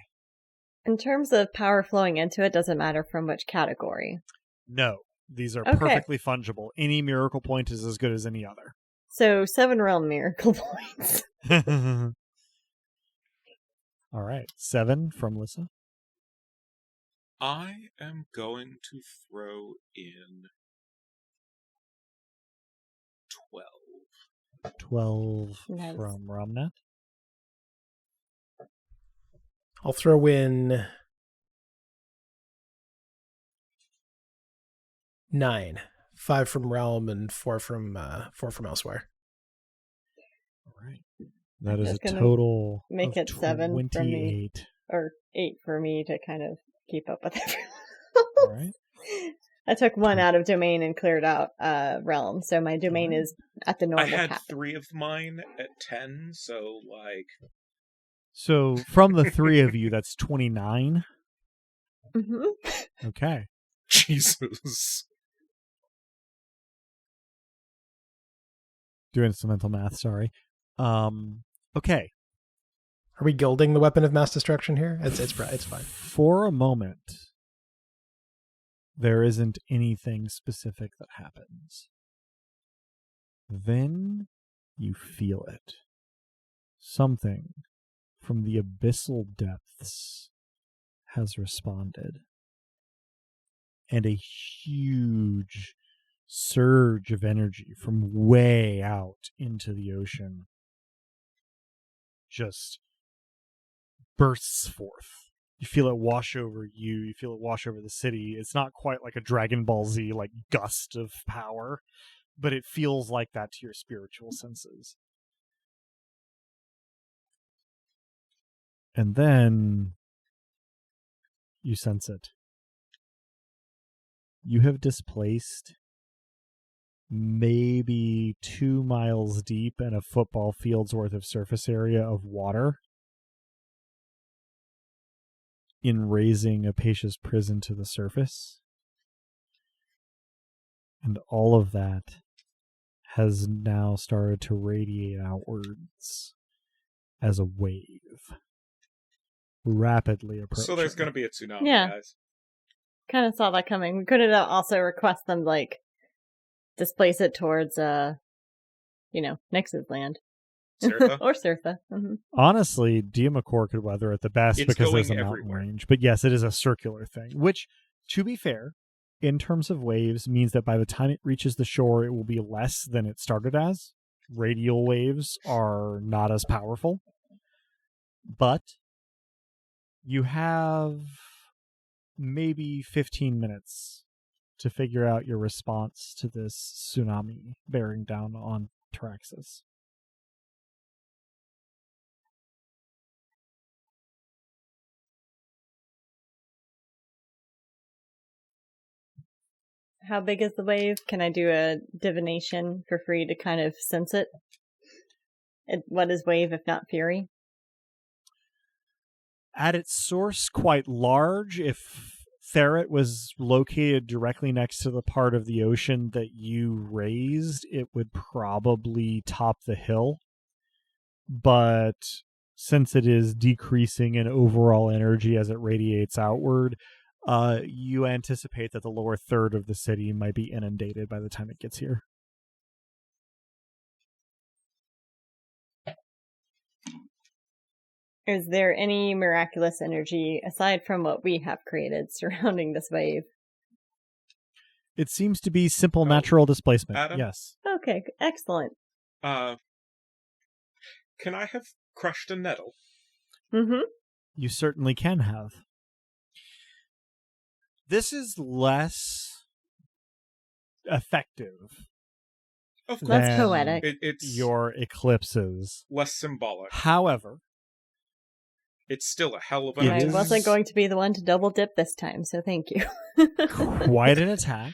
In terms of power flowing into it, doesn't matter from which category. No, these are Okay. perfectly fungible. Any miracle point is as good as any other. So 7 realm miracle points. All right, 7 from Lissa. I am going to throw in 12. 12 Nice. from Ramnath. I'll throw in 9. 5 from Realm and 4 from elsewhere. All right. That is Just a gonna total make of it 7 from me. 28. Or 8 for me to kind of keep up with everyone. All right. I took 1 out of domain and cleared out realm, so my domain is at the normal I had cap. 3 of mine at 10, so like... So from the 3 of you, that's 29. Mm-hmm. Okay. Jesus. Doing some mental math, sorry. Okay. Are we gilding the weapon of mass destruction here? It's fine. For a moment, there isn't anything specific that happens. Then you feel it. Something from the abyssal depths has responded. And a huge surge of energy from way out into the ocean just bursts forth. You feel it wash over you. You feel it wash over the city. It's not quite like a Dragon Ball Z like gust of power, but it feels like that to your spiritual senses. And then you sense it. You have displaced maybe 2 miles deep and a football field's worth of surface area of water in raising Apatia's prison to the surface. And all of that has now started to radiate outwards as a wave. Rapidly approaching. So there's going to be a tsunami, Yeah. guys. Kind of saw that coming. We could have also request them, like, displace it towards, Nyx's land. Cirtha? Or Cirtha. Mm-hmm. Honestly, Diamakor could weather it the best It's because there's a going mountain everywhere. range. But yes, it is a circular thing, which, to be fair, in terms of waves, means that by the time it reaches the shore, it will be less than it started as. Radial waves are not as powerful. But you have maybe 15 minutes to figure out your response to this tsunami bearing down on Taraxis. How big is the wave? Can I do a divination for free to kind of sense it? What is wave if not fury? At its source, quite large. If Ferret was located directly next to the part of the ocean that you raised, it would probably top the hill. But since it is decreasing in overall energy as it radiates outward, you anticipate that the lower third of the city might be inundated by the time it gets here. Is there any miraculous energy, aside from what we have created, surrounding this wave? It seems to be simple natural displacement. Adam? Yes. Okay, excellent. Can I have crushed a nettle? Mm-hmm. You certainly can have. This is less effective Of course. That's than poetic. It's your eclipses. less symbolic. However, It's still a hell of It an I is- attack. wasn't going to be the one to double dip this time, so thank you. quite an attack.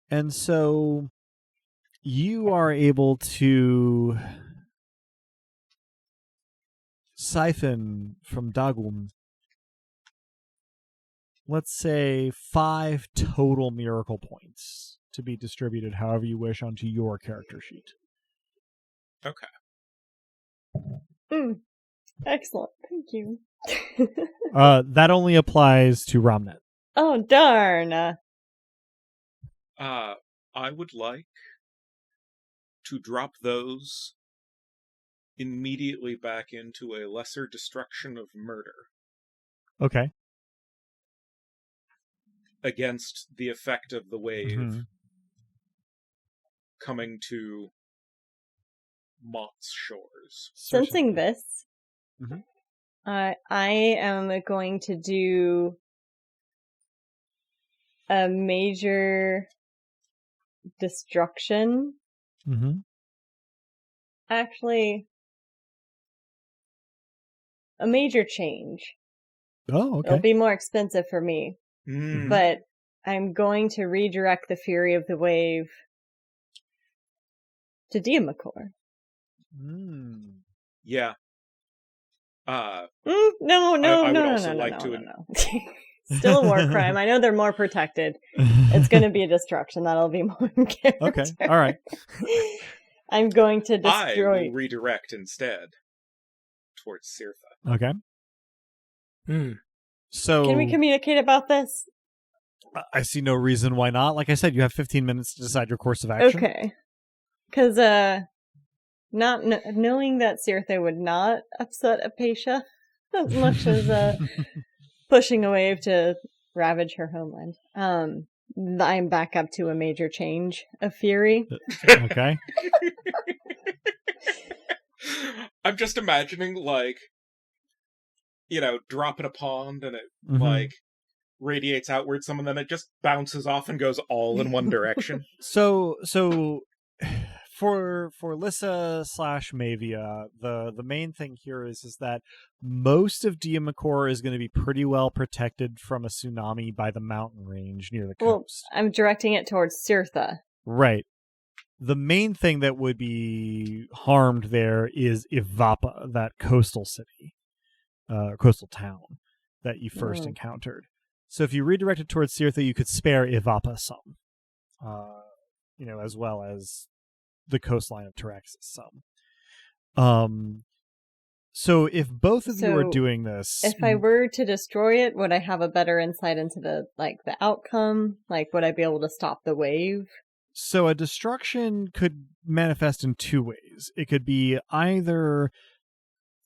And so you are able to siphon from Dagum, let's say 5 total miracle points to be distributed however you wish onto your character sheet. Okay. Excellent, thank you. That only applies to Ramnet. Oh, darn. I would like to drop those immediately back into a lesser destruction of murder Okay. against the effect of the wave Mhm. coming to Mott's shores. Sensing this, Mhm. I am going to do a major destruction. Mm-hmm. Actually, a major change. Oh, It'll okay. be more expensive for me, Mm. but I'm going to redirect the fury of the wave to Diamakor. Yeah. No. I would also like to- No. Still a war crime. I know they're more protected. It's going to be a destruction. That'll be more in character. Okay, all right. I'm going to I destroy. will redirect instead towards Sirtha. Okay. Hmm. So Can we communicate about this? I see no reason why not. Like I said, you have 15 minutes to decide your course of action. Okay. Because not knowing that Sirtha would not upset Apatia as much as pushing a wave to ravage her homeland. I'm back up to a major change of fury. Okay. I'm just imagining, like, drop in a pond and it, Mhm. like, radiates outward some and then it just bounces off and goes all in one direction. So for Lissa / Mavia, the main thing here is that most of Diamakor is going to be pretty well protected from a tsunami by the mountain range near the Well, coast. I'm directing it towards Sirtha. Right. The main thing that would be harmed there is Ivapa, that coastal city, coastal town that you first encountered. So if you redirect it towards Sirtha, you could spare Ivapa some, as well as the coastline of Taraxis some. So if both of you are So, doing this, If I were to destroy it, would I have a better insight into the outcome? Like, would I be able to stop the wave? so a destruction could manifest in 2 ways. It could be either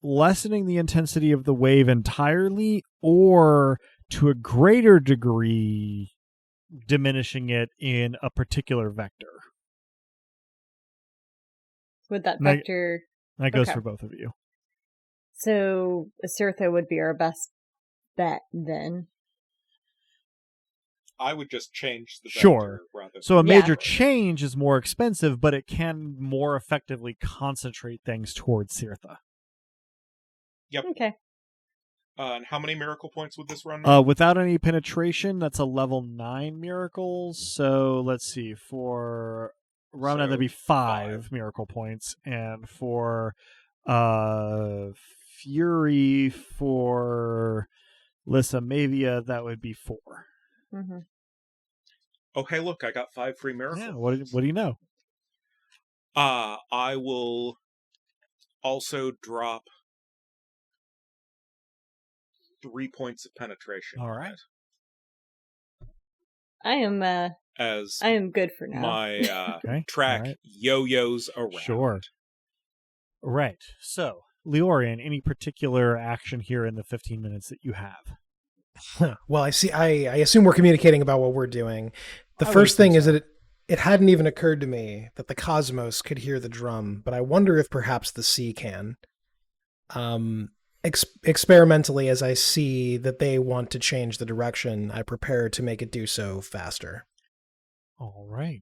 lessening the intensity of the wave entirely, or to a greater degree diminishing it in a particular vector. Would that Now- vector... That goes Okay. for both of you. So, Sirtha would be our best bet, then. I would just change the vector Sure. rather So a Yeah. major change is more expensive, but it can more effectively concentrate things towards Sirtha. Okay. and how many miracle points would this run? Without any penetration, that's a level 9 miracle. So let's see. For Ramana, that'd be 5 miracle points. And for Fury, for Lissa Mavia, that would be 4. Mm-hmm. Oh, hey, look, I got 5 free miracles. Yeah, what do you know? I will also drop 3 points of penetration. All on right. it. I am as good for now. my Okay, track all right. yo-yos around. Sure. Right. So, Leorian, any particular action here in the 15 minutes that you have? Well, I see. I assume we're communicating about what we're doing. The I would first thing assume is so. that it hadn't even occurred to me that the cosmos could hear the drum, but I wonder if perhaps the sea can. Experimentally, as I see that they want to change the direction, I prepare to make it do so faster. All right.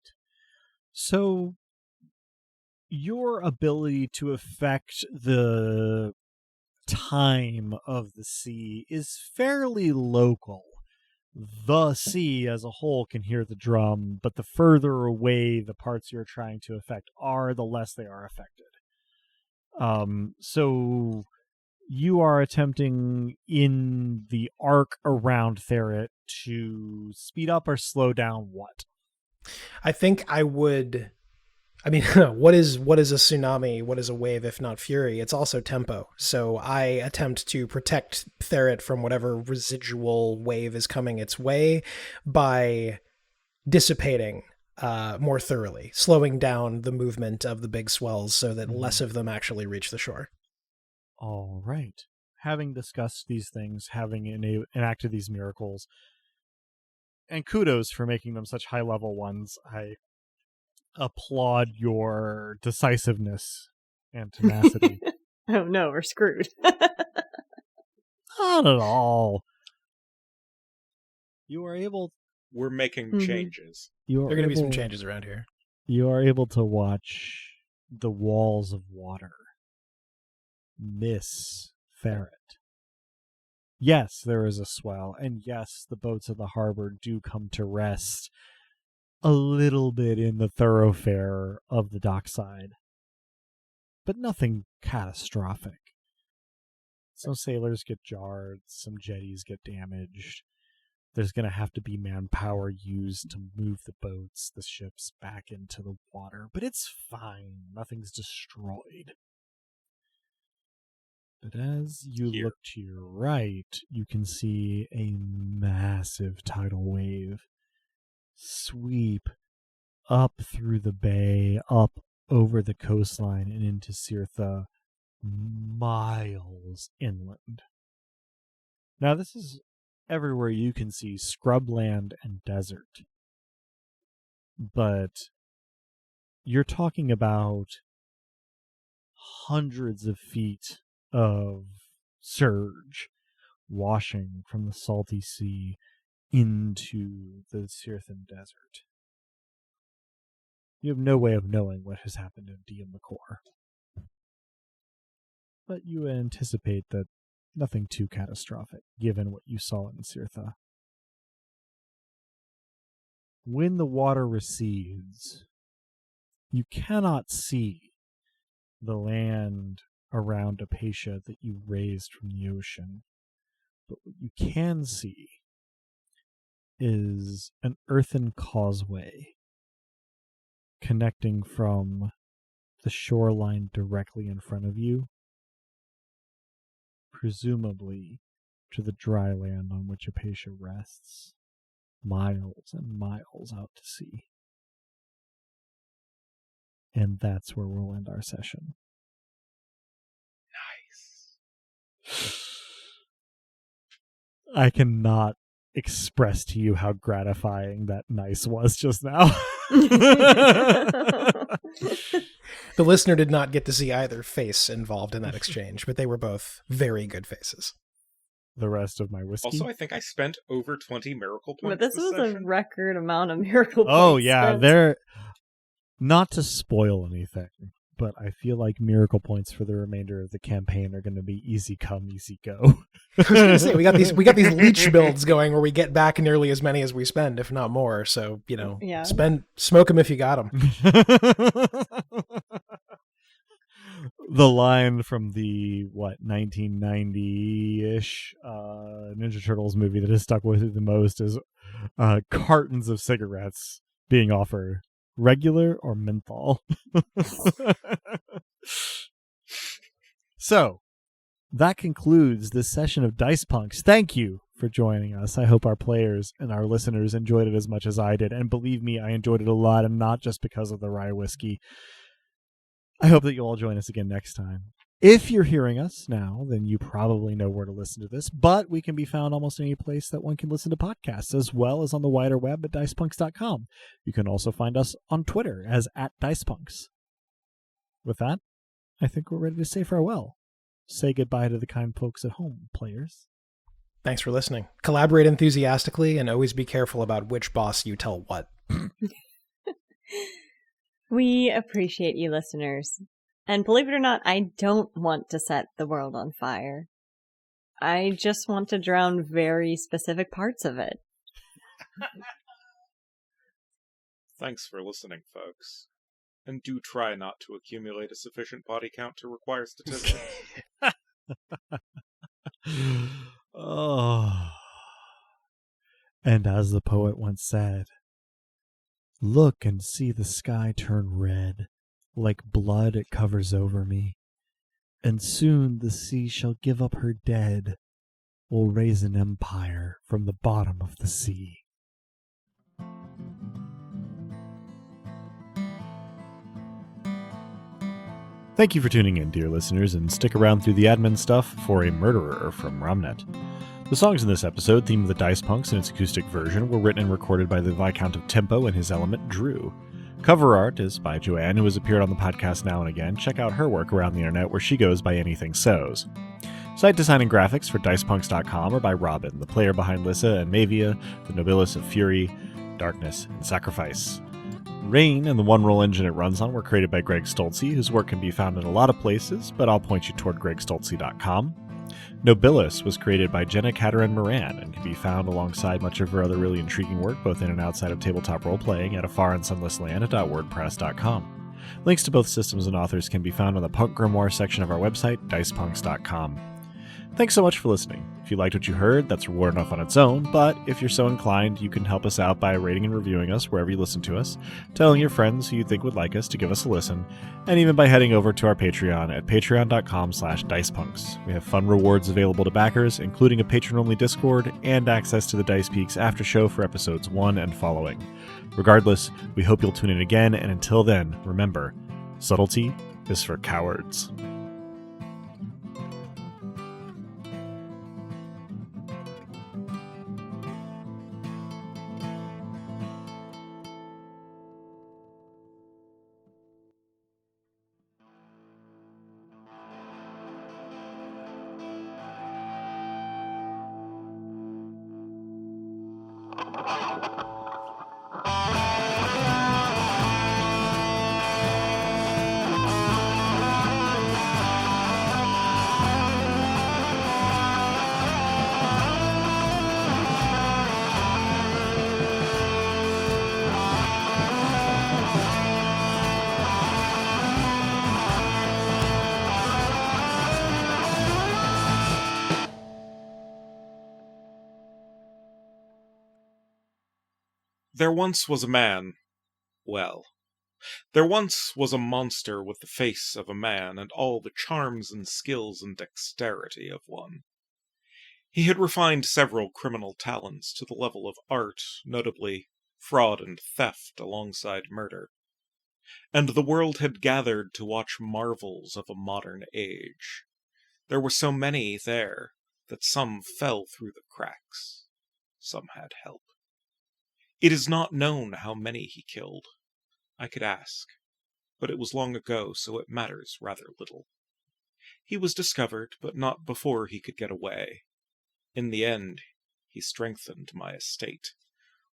So, your ability to affect the time of the sea is fairly local. The sea as a whole can hear the drum, but the further away the parts you're trying to affect are, the less they are affected. So you are attempting in the arc around Therit to speed up or slow down what? I think I would. I mean, what is a tsunami? What is a wave if not fury? It's also tempo. So I attempt to protect Therit from whatever residual wave is coming its way by dissipating more thoroughly, slowing down the movement of the big swells so that less of them actually reach the shore. All right. Having discussed these things, having enacted these miracles, and kudos for making them such high-level ones, I applaud your decisiveness and tenacity. Oh no, we're screwed. Not at all. You are able... We're making Mhm. changes. There are going to be some changes around here. You are able to watch the walls of water miss Therit. Yes, there is a swell, and yes, the boats of the harbor do come to rest a little bit in the thoroughfare of the dockside, but nothing catastrophic. Some sailors get jarred, some jetties get damaged. There's going to have to be manpower used to move the boats, the ships back into the water, but it's fine. Nothing's destroyed. But as you Here. look to your right, you can see a massive tidal wave sweep up through the bay, up over the coastline, and into Cirtha, miles inland. Now, this is everywhere you can see scrubland and desert. But you're talking about hundreds of feet of surge washing from the salty sea into the Cirthan desert. You have no way of knowing what has happened in Diem the Core. But you anticipate that nothing too catastrophic, given what you saw in Cirtha. When the water recedes, you cannot see the land around Apatia that you raised from the ocean. But what you can see is an earthen causeway connecting from the shoreline directly in front of you, presumably to the dry land on which Apatia rests, miles and miles out to sea. And that's where we'll end our session. I cannot express to you how gratifying that nice was just now. The listener did not get to see either face involved in that exchange, but they were both very good faces. The rest of my whiskey. Also, I think I spent over 20 miracle points But this was session. a record amount of miracle points. Oh yeah, spent. they're not to spoil anything, but I feel like miracle points for the remainder of the campaign are going to be easy come, easy go. I was going to say we got these leech builds going where we get back nearly as many as we spend, if not more. So Yeah. smoke them if you got them. The line from the 1990-ish Ninja Turtles movie that has stuck with me the most is cartons of cigarettes being offered, regular or menthol. So that concludes this session of Dice Punks. Thank you for for joining us. I hope our players and our listeners enjoyed it as much as I did. And believe me, I enjoyed it a lot, and not just because of the rye whiskey. I hope that you'll all join us again next time. If you're hearing us now, then you probably know where to listen to this, but we can be found almost any place that one can listen to podcasts, as well as on the wider web at dicepunks.com. You can also find us on Twitter as @dicepunks. With that, I think we're ready to say farewell. Say goodbye to the kind folks at home, players. Thanks for listening. Collaborate enthusiastically and always be careful about which boss you tell what. We appreciate you, listeners. And believe it or not, I don't want to set the world on fire. I just want to drown very specific parts of it. Thanks for listening, folks. And do try not to accumulate a sufficient body count to require statistics. Oh. And as the poet once said, look and see the sky turn red, like blood it covers over me. And soon the sea shall give up her dead, will raise an empire from the bottom of the sea. Thank you for tuning in, dear listeners, and stick around through the admin stuff for A Murderer from Romnet. The songs in this episode, Theme of the Dice Punks and its acoustic version, were written and recorded by the Viscount of Tempo and his element, Drew. Cover art is by Joanne, who has appeared on the podcast now and again. Check out her work around the internet, where she goes by Anything Sows. Site design and graphics for dicepunks.com are by Robin, the player behind Lyssa and Mavia, the Nobilis of Fury, Darkness, and Sacrifice. Rain and the one-roll engine it runs on were created by Greg Stolze, whose work can be found in a lot of places, but I'll point you toward gregstolze.com. Nobilis was created by Jenna Caterin Moran and can be found alongside much of her other really intriguing work, both in and outside of tabletop role-playing, at A Far and Sunless Land .wordpress.com. Links to both systems and authors can be found on the Punk Grimoire section of our website, dicepunks.com. Thanks so much for listening. If you liked what you heard, that's reward enough on its own, but if you're so inclined, you can help us out by rating and reviewing us wherever you listen to us, telling your friends who you think would like us to give us a listen, and even by heading over to our Patreon at patreon.com/dicepunks. We have fun rewards available to backers, including a patron-only Discord and access to the Dice Peaks after show for episodes 1 and following. Regardless, we hope you'll tune in again, and until then, remember, subtlety is for cowards. There once was a man. Well, there once was a monster with the face of a man and all the charms and skills and dexterity of one. He had refined several criminal talents to the level of art, notably fraud and theft alongside murder. And the world had gathered to watch marvels of a modern age. There were so many there that some fell through the cracks. Some had help. It is not known how many he killed. I could ask, but it was long ago, so it matters rather little. He was discovered, but not before he could get away. In the end, he strengthened my estate,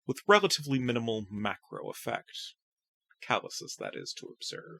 with relatively minimal macro effect, callous as that is to observe.